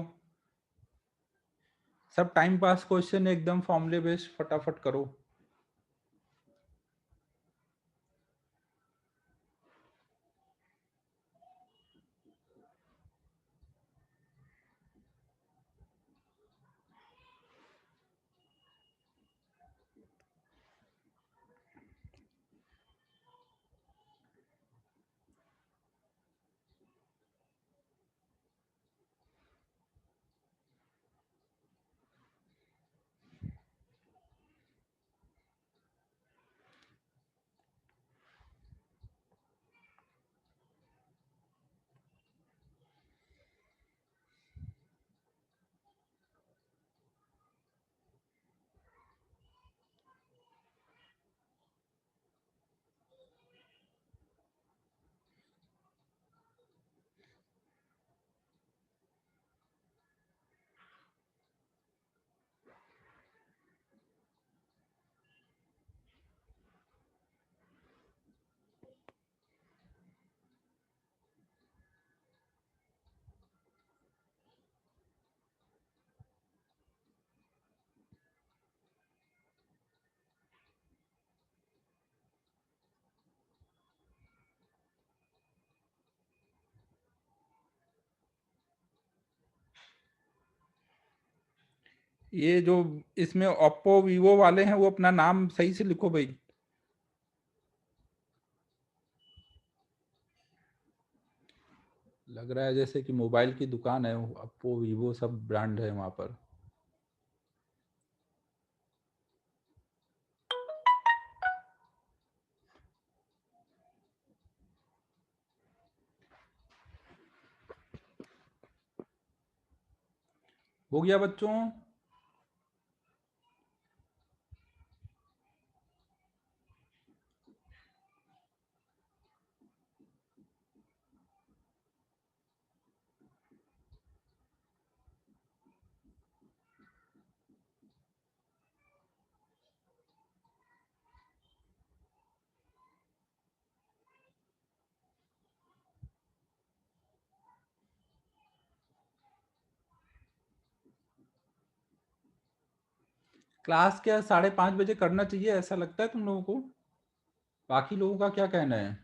Speaker 1: सब टाइम पास क्वेश्चन, एकदम फॉर्मूले बेस्ड, फटाफट करो। ये जो इसमें ओप्पो वीवो वाले हैं वो अपना नाम सही से लिखो भाई। लग रहा है जैसे कि मोबाइल की दुकान है, ओप्पो वीवो सब ब्रांड है वहां पर। हो गया बच्चों? क्लास क्या 5:30 बजे करना चाहिए ऐसा लगता है तुम लोगों को? बाकी लोगों का क्या कहना है?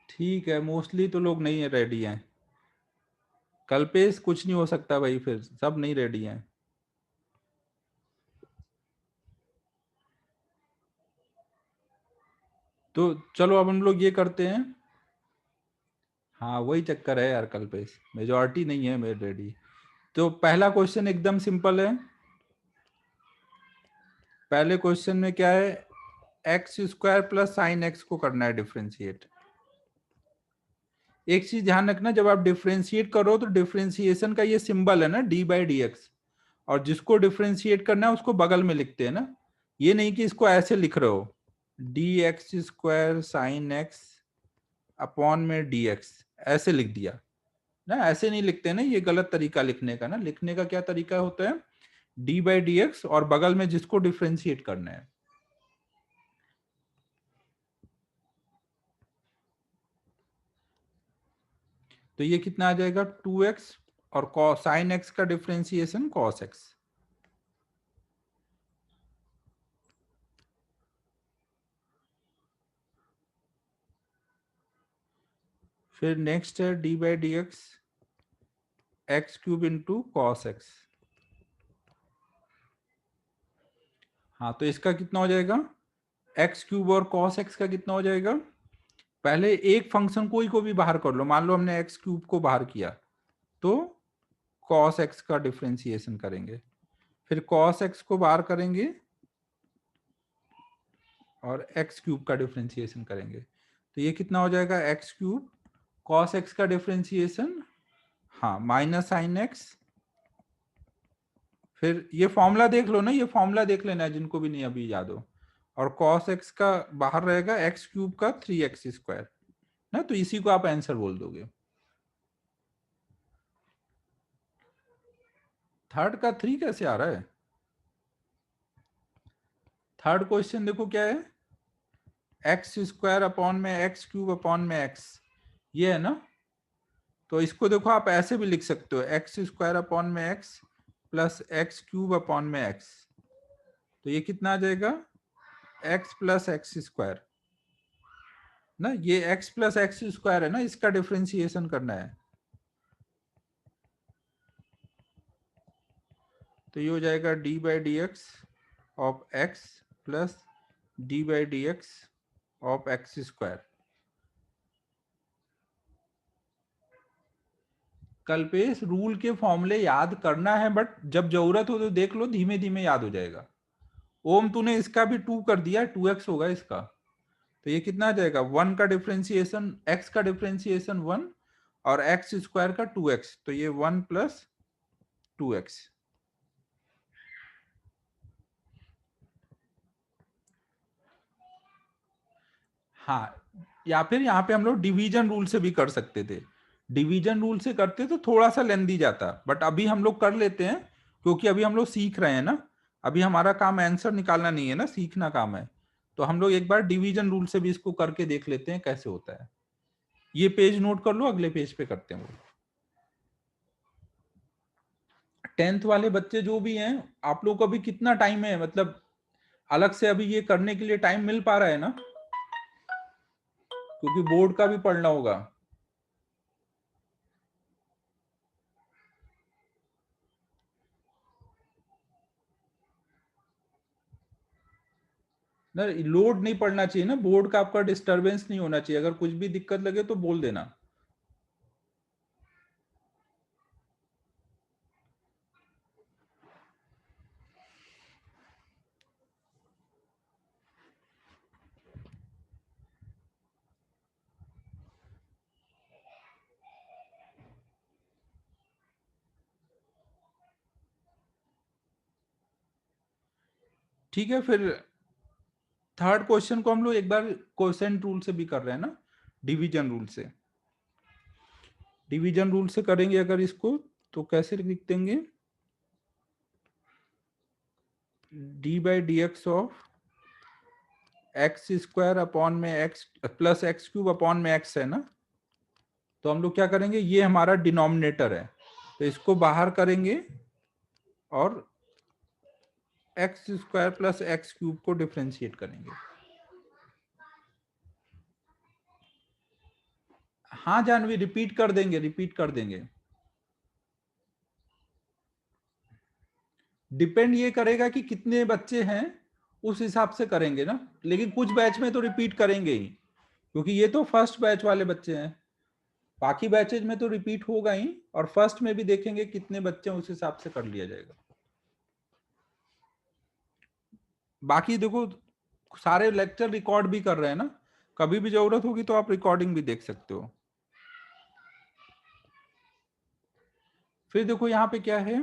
Speaker 1: ठीक है, मोस्टली तो लोग नहीं रेडी हैं। कल्पेश कुछ नहीं हो सकता भाई, फिर सब नहीं रेडी हैं। तो चलो अब हम लोग ये करते हैं। हाँ वही चक्कर है यार, कल्पेश मेजॉरिटी नहीं है मेरे रेडी। तो पहला क्वेश्चन एकदम सिंपल है। पहले क्वेश्चन में क्या है, x square plus sine x को करना है डिफ्रेंशिएट। एक चीज ध्यान रखना, जब आप डिफ्रेंशिएट करो तो डिफ्रेंशिएशन का ये सिंबल है ना डी बाई डी एक्स, और जिसको डिफ्रेंशिएट करना है उसको बगल में लिखते हैं ना। ये नहीं कि इसको ऐसे लिख रहे हो D x square sine x upon में डी एक्स, ऐसे लिख दिया ना, ऐसे नहीं लिखते ना, ये गलत तरीका लिखने का ना। लिखने का क्या तरीका होता है, डी बाई डी एक्स और बगल में जिसको डिफ्रेंशिएट करना है। तो ये कितना आ जाएगा 2x, और साइन एक्स का डिफ्रेंशिएशन कॉस एक्स। फिर नेक्स्ट है D by d x x cube into cos x. हाँ तो इसका कितना हो जाएगा, एक्स क्यूब और कॉस एक्स का कितना हो जाएगा। पहले एक फंक्शन कोई को भी बाहर कर लो, मान लो हमने एक्स क्यूब को बाहर किया तो कॉस एक्स का डिफ्रेंशिएशन करेंगे, फिर कॉस एक्स को बाहर करेंगे और एक्स क्यूब का डिफ्रेंशिएशन करेंगे। तो ये कितना हो जाएगा, एक्स क्यूब कॉस एक्स का डिफ्रेंशिएशन, हाँ माइनस साइन एक्स। फिर ये फॉर्मूला देख लो ना, ये फॉर्मूला देख लेना है जिनको भी नहीं अभी याद हो। और कॉस एक्स का बाहर रहेगा एक्स क्यूब का 3x स्क्वायर ना, तो इसी को आप आंसर बोल दोगे। थर्ड का 3 कैसे आ रहा है? थर्ड क्वेश्चन देखो क्या है, एक्स स्क्वायर अपॉन में एक्स क्यूब अपॉन में एक्स, ये है ना। तो इसको देखो आप ऐसे भी लिख सकते हो, एक्स स्क्वायर अपॉन में x plus x cube upon में एक्स। तो ये कितना आ जाएगा, एक्स प्लस एक्स स्क्वायर ना, ये एक्स प्लस एक्स स्क्वायर है ना, इसका डिफ्रेंशिएशन करना है। तो ये हो जाएगा D by d x of x plus D by d x of x square. Kalpesh rule के फॉर्मूले याद करना है, बट जब जरूरत हो तो देख लो, धीमे धीमे याद हो जाएगा। ओम तूने इसका भी 2 कर दिया, 2x होगा इसका। तो ये कितना आ जाएगा, 1 का डिफ्रेंशिएशन, x का डिफ्रेंशिएशन 1 और एक्स स्क्वायर का 2x, तो ये 1 प्लस 2x। हाँ, या फिर यहाँ पे हम लोग डिवीजन रूल से भी कर सकते थे। डिवीजन रूल से करते तो थोड़ा सा लेंदी जाता, बट अभी हम लोग कर लेते हैं क्योंकि अभी हम लोग सीख रहे हैं ना। अभी हमारा काम आंसर निकालना नहीं है ना, सीखना काम है। तो हम लोग एक बार डिवीजन रूल से भी इसको करके देख लेते हैं कैसे होता है। ये पेज नोट कर लो, अगले पेज पे करते हैं वो। 10th वाले बच्चे जो भी हैं, आप लोग को अभी कितना टाइम है, मतलब अलग से अभी ये करने के लिए टाइम मिल पा रहा है ना, क्योंकि बोर्ड का भी पढ़ना होगा। ना लोड नहीं पड़ना चाहिए ना, बोर्ड का आपका डिस्टरबेंस नहीं होना चाहिए। अगर कुछ भी दिक्कत लगे तो बोल देना। ठीक है, फिर थर्ड क्वेश्चन को हम लोग एक बार क्वोशेंट रूल से भी कर रहे हैं ना, डिवीजन रूल से। डिवीजन रूल से करेंगे अगर इसको, तो कैसे लिख देंगे, d by d x of x square upon में x plus x cube upon में एक्स है ना। तो हम लोग क्या करेंगे, ये हमारा डिनोमिनेटर है, तो इसको बाहर करेंगे और x square plus x cube को डिफ्रेंशिएट करेंगे। हाँ जानवी, रिपीट कर देंगे, रिपीट कर देंगे। डिपेंड ये करेगा कि कितने बच्चे हैं, उस हिसाब से करेंगे ना। लेकिन कुछ बैच में तो रिपीट करेंगे ही, क्योंकि ये तो फर्स्ट बैच वाले बच्चे हैं। बाकी बैचेज में तो रिपीट होगा ही, और फर्स्ट में भी देखेंगे कितने बच्चे हैं, उस हिसाब से कर लिया जाएगा। बाकी देखो, सारे लेक्चर रिकॉर्ड भी कर रहे हैं ना, कभी भी जरूरत होगी तो आप रिकॉर्डिंग भी देख सकते हो। फिर देखो यहाँ पे क्या है,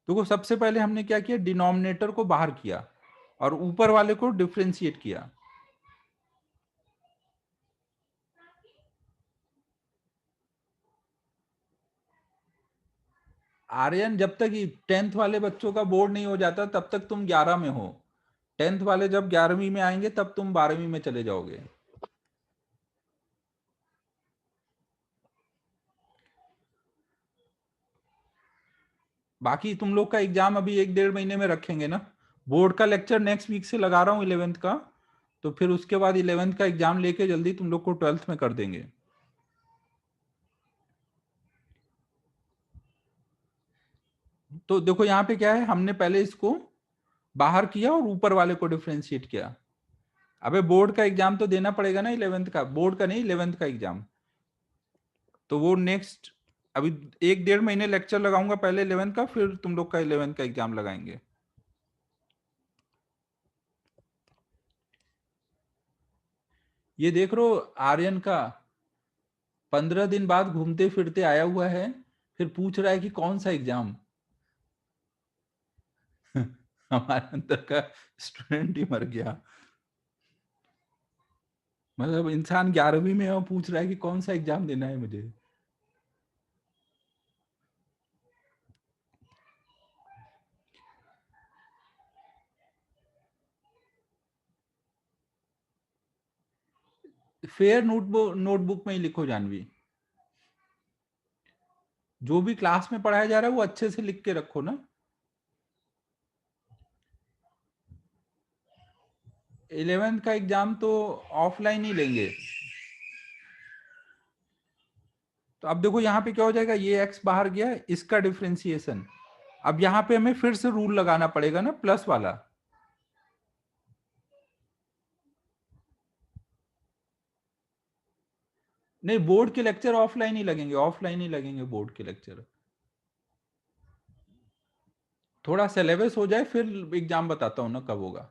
Speaker 1: देखो सबसे पहले हमने क्या किया, डिनोमिनेटर को बाहर किया और ऊपर वाले को डिफ्रेंशिएट किया। आर्यन, जब तक 10th वाले बच्चों का बोर्ड नहीं हो जाता तब तक तुम 11 में हो। 10th वाले जब 11वीं में आएंगे तब तुम 12वीं में चले जाओगे। बाकी तुम लोग का एग्जाम अभी 1-1.5 महीने में रखेंगे ना। बोर्ड का लेक्चर नेक्स्ट वीक से लगा रहा हूँ 11th का, तो फिर उसके बाद 11th का एग्जाम लेके जल्दी तुम लोग को 12th में कर देंगे। तो देखो यहाँ पे क्या है, हमने पहले इसको बाहर किया और ऊपर वाले को डिफ्रेंशिएट किया। अबे बोर्ड का एग्जाम तो देना पड़ेगा ना 11th का, बोर्ड का नहीं 11th का एग्जाम। तो वो नेक्स्ट अभी 1-1.5 महीने लेक्चर लगाऊंगा पहले 11th का, फिर तुम लोग का 11th का एग्जाम लगाएंगे। ये देख रो, आर्यन का 15 दिन बाद घूमते फिरते आया हुआ है, फिर पूछ रहा है कि कौन सा एग्जाम। हमारे अंदर का स्टूडेंट ही मर गया। मतलब इंसान 11वीं में है और पूछ रहा है कि कौन सा एग्जाम देना है मुझे। फेयर नोटबुक में ही लिखो जानवी, जो भी क्लास में पढ़ाया जा रहा है वो अच्छे से लिख के रखो ना। 11th का एग्जाम तो ऑफलाइन ही लेंगे। तो अब देखो यहाँ पे क्या हो जाएगा, ये x बाहर गया, इसका डिफ्रेंसिएशन। अब यहाँ पे हमें फिर से रूल लगाना पड़ेगा ना, प्लस वाला। नहीं, बोर्ड के लेक्चर ऑफलाइन ही लगेंगे, ऑफलाइन ही लगेंगे बोर्ड के लेक्चर। थोड़ा सिलेबस हो जाए फिर एग्जाम बताता हूँ ना कब होगा।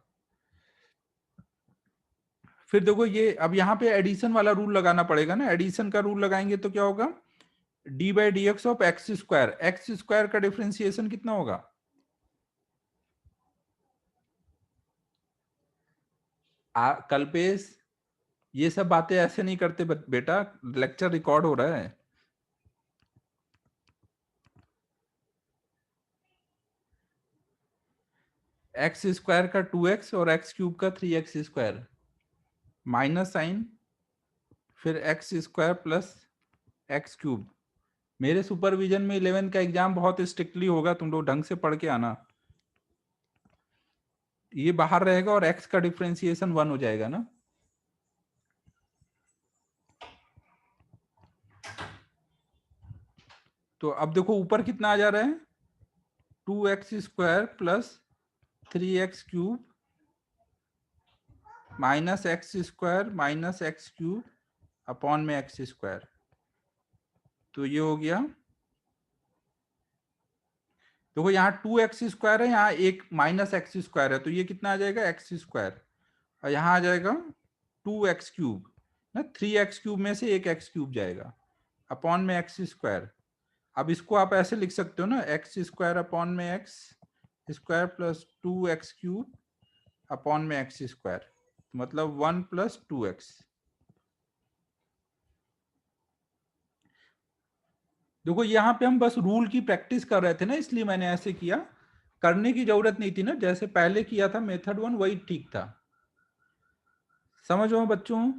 Speaker 1: फिर देखो ये अब यहाँ पे एडिशन वाला रूल लगाना पड़ेगा ना। एडिशन का रूल लगाएंगे तो क्या होगा, D by d x of x square. X square का डिफ्रेंसिएशन कितना होगा, कल्पेश ये सब बातें ऐसे नहीं करते बेटा, लेक्चर रिकॉर्ड हो रहा है। एक्स स्क्वायर का 2x और एक्स क्यूब का 3x स्क्वायर, माइनस साइन, फिर x square plus x cube मेरे सुपरविजन में 11 का एग्जाम बहुत स्ट्रिक्टली होगा, तुम लोग ढंग से पढ़ के आना। ये बाहर रहेगा और x का डिफरेंशिएशन 1 हो जाएगा ना। तो अब देखो ऊपर कितना आ जा रहा है, 2x² plus 3x³ minus x² minus x³ upon में x²। तो ये हो गया, देखो यहाँ 2x² है, यहाँ एक माइनस x² है, तो ये कितना आ जाएगा x², और यहाँ आ जाएगा 2x³ ना, 3x³ में से एक x³ जाएगा अपॉन में x²। अब इसको आप ऐसे लिख सकते हो ना, x² अपॉन में x² प्लस 2x³ अपॉन में x², मतलब 1 प्लस 2x। देखो यहाँ पे हम बस रूल की प्रैक्टिस कर रहे थे ना, इसलिए मैंने ऐसे किया, करने की जरूरत नहीं थी ना, जैसे पहले किया था मेथड 1 वही ठीक था। समझो बच्चों,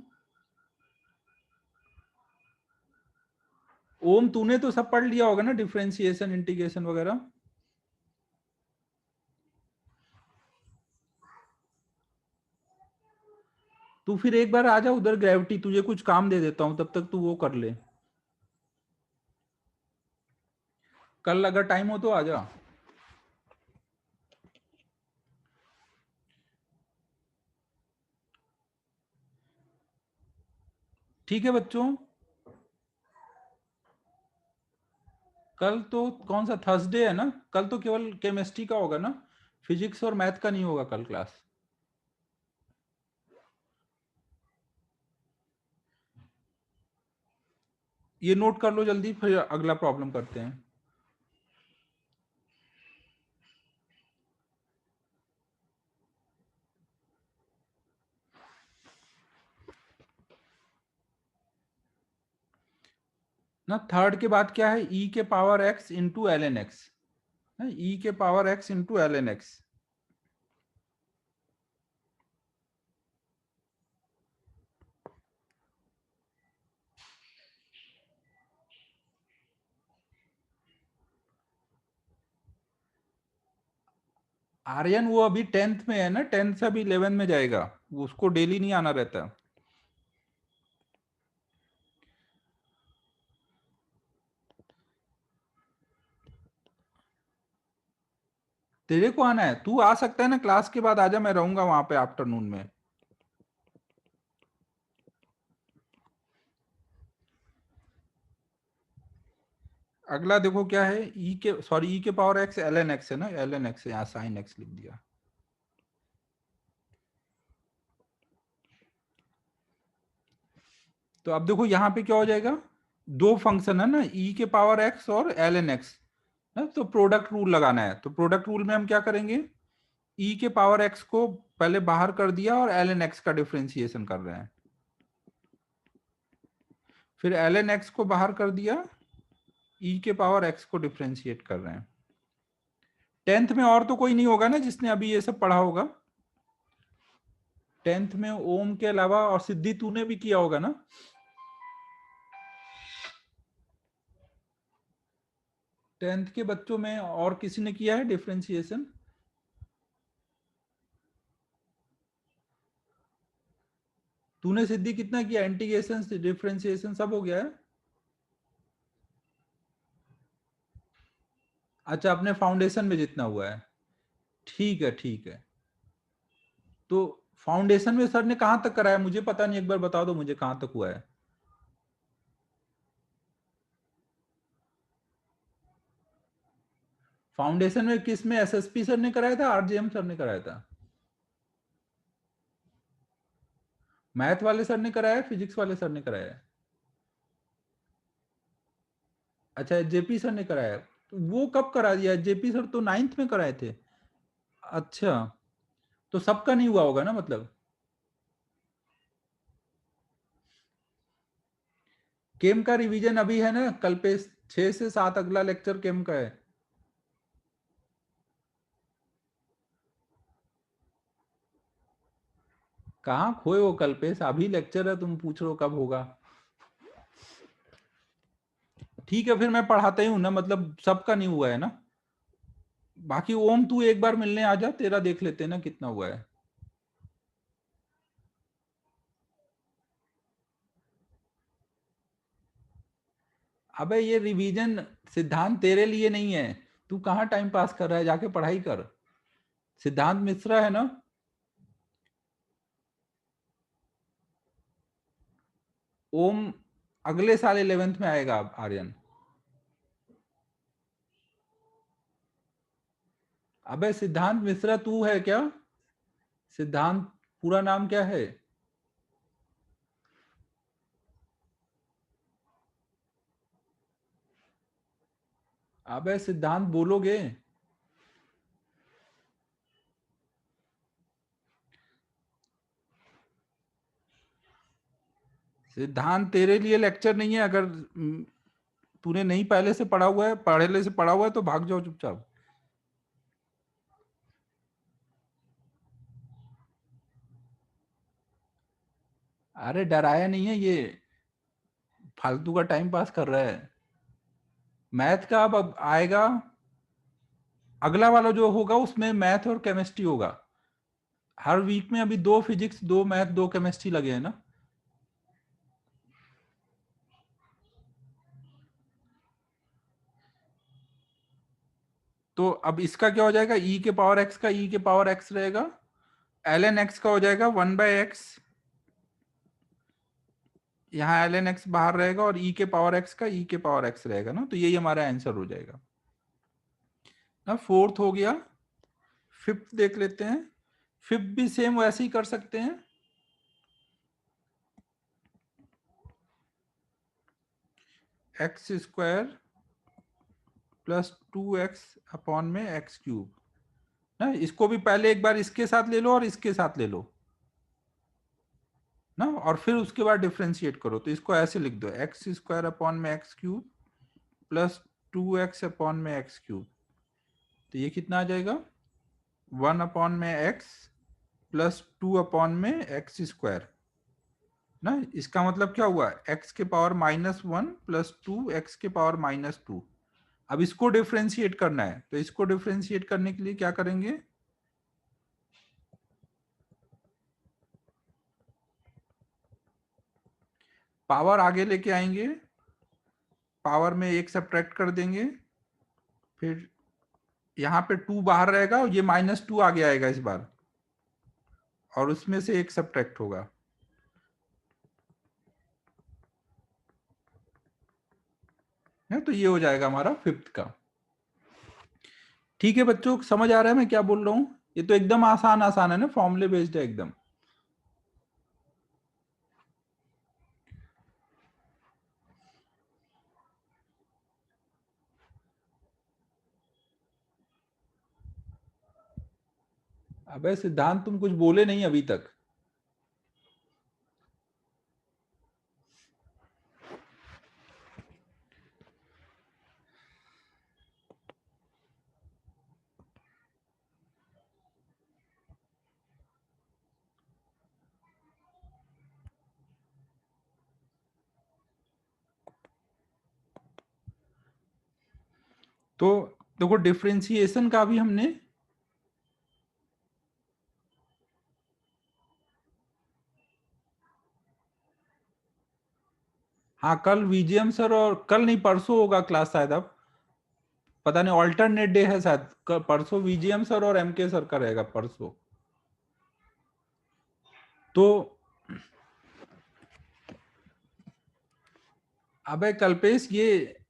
Speaker 1: ओम तूने तो सब पढ़ लिया होगा ना, डिफरेंशिएशन इंटीग्रेशन वगैरह। तू फिर एक बार आ जा उधर ग्रेविटी, तुझे कुछ काम दे देता हूं, तब तक तू वो कर ले, कल अगर टाइम हो तो आ जा। ठीक है बच्चों, कल तो कौन सा थर्सडे है ना, कल तो केवल केमिस्ट्री का होगा ना, फिजिक्स और मैथ का नहीं होगा कल क्लास। ये नोट कर लो जल्दी, फिर अगला प्रॉब्लम करते हैं। ना थर्ड के बाद क्या है, e के power x into l n x, e के power x into l n x. Aryan वो अभी 10th में है ना, 10th से अभी 11 में जाएगा, उसको डेली नहीं आना रहता। तेरे को आना है, तू आ सकता है ना, क्लास के बाद आजा, मैं रहूंगा वहां पे आफ्टरनून में। अगला देखो क्या है, e के सॉरी e के power x l n x है ना, एल एन एक्स, यहाँ साइन x लिख दिया। तो अब देखो यहाँ पे क्या हो जाएगा, दो फंक्शन है ना, e के पावर x और एल एन एक्स ना, तो प्रोडक्ट रूल लगाना है। तो प्रोडक्ट रूल में हम क्या करेंगे, e के पावर x को पहले बाहर कर दिया और एल एन एक्स का डिफरेंशिएशन कर रहे हैं, फिर एल एन एक्स को बाहर कर दिया, e के पावर x को डिफरेंशिएट कर रहे हैं। 10th में और तो कोई नहीं होगा ना जिसने अभी ये सब पढ़ा होगा, 10th में ओम के अलावा, और सिद्धि तूने भी किया होगा ना। 10th के बच्चों में और किसी ने किया है डिफरेंशिएशन? तूने सिद्धि कितना किया, इंटीग्रेशन डिफरेंशिएशन सब हो गया है? अच्छा, अपने फाउंडेशन में जितना हुआ है, ठीक है ठीक है। तो फाउंडेशन में सर ने कहां तक कराया, मुझे पता नहीं, एक बार बता दो मुझे कहां तक हुआ है। फाउंडेशन में किस में, एसएसपी सर ने कराया था, आरजेएम सर ने कराया था? मैथ वाले सर ने कराया, फिजिक्स वाले सर ने कराया है? अच्छा, जेपी सर ने कराया, तो वो कब करा दिया, जेपी सर तो 9th में कराए थे। अच्छा, तो सबका नहीं हुआ होगा ना मतलब। केम का रिवीजन अभी है ना, कल पे 6 से 7 अगला लेक्चर केम का है। कहाँ खोए हो कल्पेश, अभी लेक्चर है, तुम पूछ रहे हो कब होगा। ठीक है, फिर मैं पढ़ाता ही हूं ना, मतलब सबका नहीं हुआ है ना। बाकी ओम तू एक बार मिलने आ जा, तेरा देख लेते हैं ना कितना हुआ है। अबे ये रिवीजन सिद्धांत तेरे लिए नहीं है, तू कहाँ टाइम पास कर रहा है, जाके पढ़ाई कर। सिद्धांत मिश्रा है ना। ओम अगले साल 11th में आएगा आर्यन। अबे सिद्धांत मिश्रा तू है क्या? सिद्धांत पूरा नाम क्या है? अबे सिद्धांत बोलोगे? सिद्धांत तेरे लिए लेक्चर नहीं है, अगर तूने नहीं पहले से पढ़ा हुआ है, पहले से पढ़ा हुआ है तो भाग जाओ चुपचाप। अरे डराया नहीं है, ये फालतू का टाइम पास कर रहा है। मैथ का अब आएगा, अगला वाला जो होगा उसमें मैथ और केमिस्ट्री होगा। हर वीक में अभी 2 फिजिक्स 2 मैथ 2 केमिस्ट्री लगे हैं ना। तो अब इसका क्या हो जाएगा, e के पावर x का e के पावर x रहेगा, ln x का हो जाएगा 1/x, यहाँ ln x बाहर रहेगा, और e के पावर x का e के पावर x रहेगा ना। तो यही हमारा आंसर हो जाएगा ना। फोर्थ हो गया। फिफ्थ देख लेते हैं। फिफ्थ भी सेम वैसे ही कर सकते हैं। X square plus 2x upon में एक्स क्यूब ना। इसको भी पहले एक बार इसके साथ ले लो और इसके साथ ले लो ना, और फिर उसके बाद डिफ्रेंशिएट करो। तो इसको ऐसे लिख दो, एक्स स्क्वायर अपॉन में x cube plus 2x upon में एक्स क्यूब। तो ये कितना आ जाएगा, 1 अपॉन में x प्लस 2 अपॉन में एक्स स्क्वायर ना। इसका मतलब क्या हुआ, x के पावर -1 प्लस 2x के पावर -2। अब इसको डिफ्रेंशिएट करना है, तो इसको डिफ्रेंशिएट करने के लिए क्या करेंगे, पावर आगे लेके आएंगे, पावर में एक सब्ट्रैक्ट कर देंगे, फिर यहाँ पे 2 बाहर रहेगा और ये -2 आगे आएगा इस बार, और उसमें से एक सब्ट्रैक्ट होगा है। तो ये हो जाएगा हमारा फिफ्थ का। ठीक है बच्चों, समझ आ रहा है मैं क्या बोल रहा हूँ? ये तो एकदम आसान आसान है ना, फॉर्मूले बेस्ड है एकदम। अबे सिद्धांत तुम कुछ बोले नहीं अभी तक। तो देखो डिफरेंशिएशन का भी हमने, हाँ कल विजयम सर, और कल नहीं परसों होगा क्लास शायद, अब पता नहीं, ऑल्टरनेट डे है शायद। परसों विजयम सर और एमके सर का रहेगा परसों। तो अबे कल्पेश, ये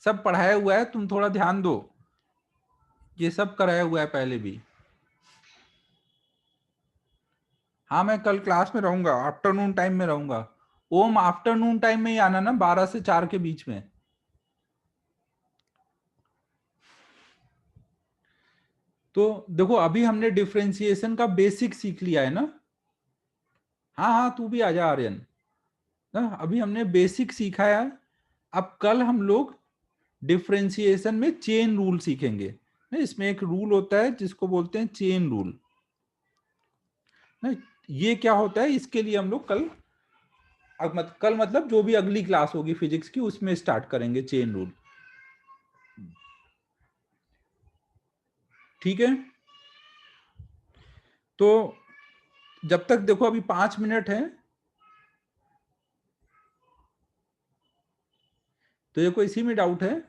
Speaker 1: सब पढ़ाया हुआ है, तुम थोड़ा ध्यान दो, ये सब कराया हुआ है पहले भी। हाँ मैं कल क्लास में रहूंगा, आफ्टरनून टाइम में रहूंगा। ओम आफ्टरनून टाइम में ही आना ना, 12 से 4 के बीच में। तो देखो अभी हमने डिफरेंशिएशन का बेसिक सीख लिया है ना। हाँ हाँ तू भी आजा आर्यन ना, अभी हमने बेसिक सीखा है। अब कल हम लोग डिफरेंशिएशन में चेन रूल सीखेंगे ना। इसमें एक रूल होता है जिसको बोलते हैं चेन रूल ना। ये क्या होता है, इसके लिए हम लोग कल कल मतलब जो भी अगली क्लास होगी फिजिक्स की उसमें स्टार्ट करेंगे चेन रूल। ठीक है, तो जब तक देखो अभी 5 मिनट है, तो ये कोई इसी में डाउट है?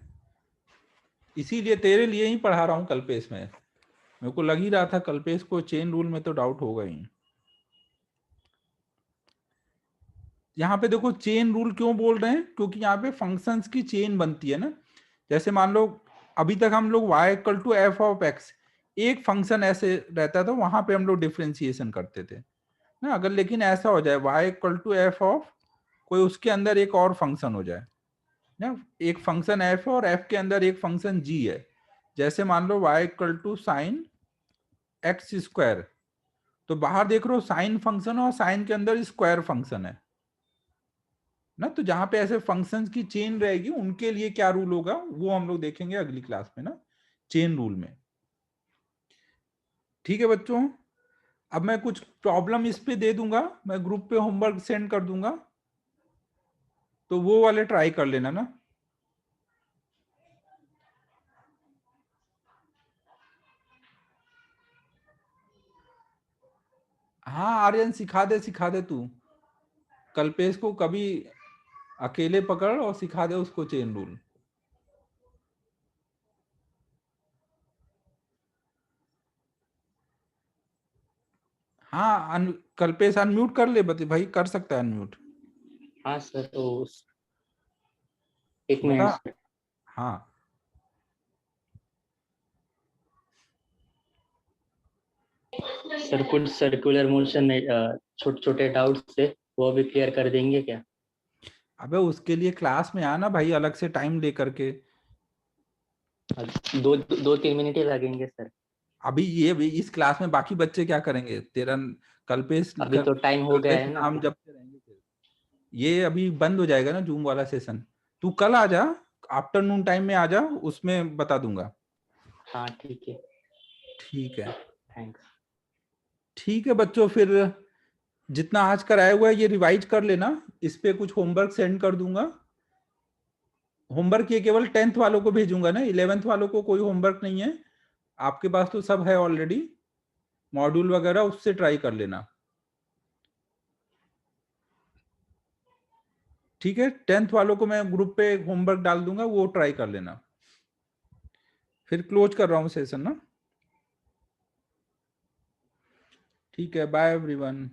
Speaker 1: इसीलिए तेरे लिए ही पढ़ा रहा हूं कल्पेश में। मेरे को लग ही रहा था कल्पेश को चेन रूल में तो डाउट होगा ही। यहाँ पे देखो चेन रूल क्यों बोल रहे हैं, क्योंकि यहाँ पे फंक्शंस की चेन बनती है ना। जैसे मान लो अभी तक हम लोग y equal to f of x, एक फंक्शन ऐसे रहता था, वहां पे हम लोग डिफ्रेंसिएशन करते थे ना। अगर लेकिन ऐसा हो जाए y equal to f of कोई, उसके अंदर एक और फंक्शन हो जाए ना, एक फंक्शन f और f के अंदर एक फंक्शन g है, जैसे मान लो y equal to sine x square, तो बाहर देख रहे हो साइन फंक्शन और साइन के अंदर स्क्वायर फंक्शन है ना। तो जहां पे ऐसे फंक्शंस की चेन रहेगी उनके लिए क्या रूल होगा वो हम लोग देखेंगे अगली क्लास में ना, चेन रूल में। ठीक है बच्चों, अब मैं कुछ प्रॉब्लम इस पे दे दूंगा, मैं ग्रुप पे होमवर्क सेंड कर दूंगा, तो वो वाले ट्राई कर लेना ना। हाँ आर्यन, सिखा दे तू कल्पेश को, कभी अकेले पकड़ और सिखा दे उसको चेन रूल। हाँ कल्पेश अनम्यूट कर ले भाई, कर सकता है अनम्यूट।
Speaker 3: हाँ सर, तो एक
Speaker 1: बता।
Speaker 3: Minute sir.
Speaker 1: हाँ
Speaker 3: सर कुछ सर्कुलर मोशन छोटे छोटे डाउट्स थे, वो भी क्लियर कर देंगे क्या?
Speaker 1: अबे उसके लिए क्लास में आना भाई, अलग से टाइम ले करके।
Speaker 3: दो दो, दो 3 मिनट ही लगेंगे सर।
Speaker 1: अभी ये भी इस क्लास में बाकी बच्चे क्या करेंगे, तेरा कल्पेश
Speaker 3: अभी तो टाइम हो गया
Speaker 1: कल्पेश
Speaker 3: है ना।
Speaker 1: नाम जपते रहेंगे फिर। ये अभी बंद हो जाएगा ना जूम वाला सेशन। तू कल आ जा, आफ्टरनून टाइम में आ जा, उसमें बता दूंगा।
Speaker 3: हाँ ठीक है।
Speaker 1: ठीक है।
Speaker 3: थैंक्स।
Speaker 1: ठीक है बच्चों, फिर जितना आज कराया हुआ है ये रिवाइज कर लेना, इस पे कुछ होमवर्क सेंड कर दूंगा। होमवर्क ये केवल 10th वालों को भेजूंगा ना, 11th वालों को कोई होमवर्क नहीं है। आपके पास तो सब है ऑलरेडी, मॉड्यूल वगैरह उससे ट्राई कर लेना। ठीक है, 10th वालों को मैं ग्रुप पे होमवर्क डाल दूंगा, वो ट्राई कर लेना। फिर क्लोज कर रहा हूँ सेशन ना। ठीक है, बाय एवरीवन।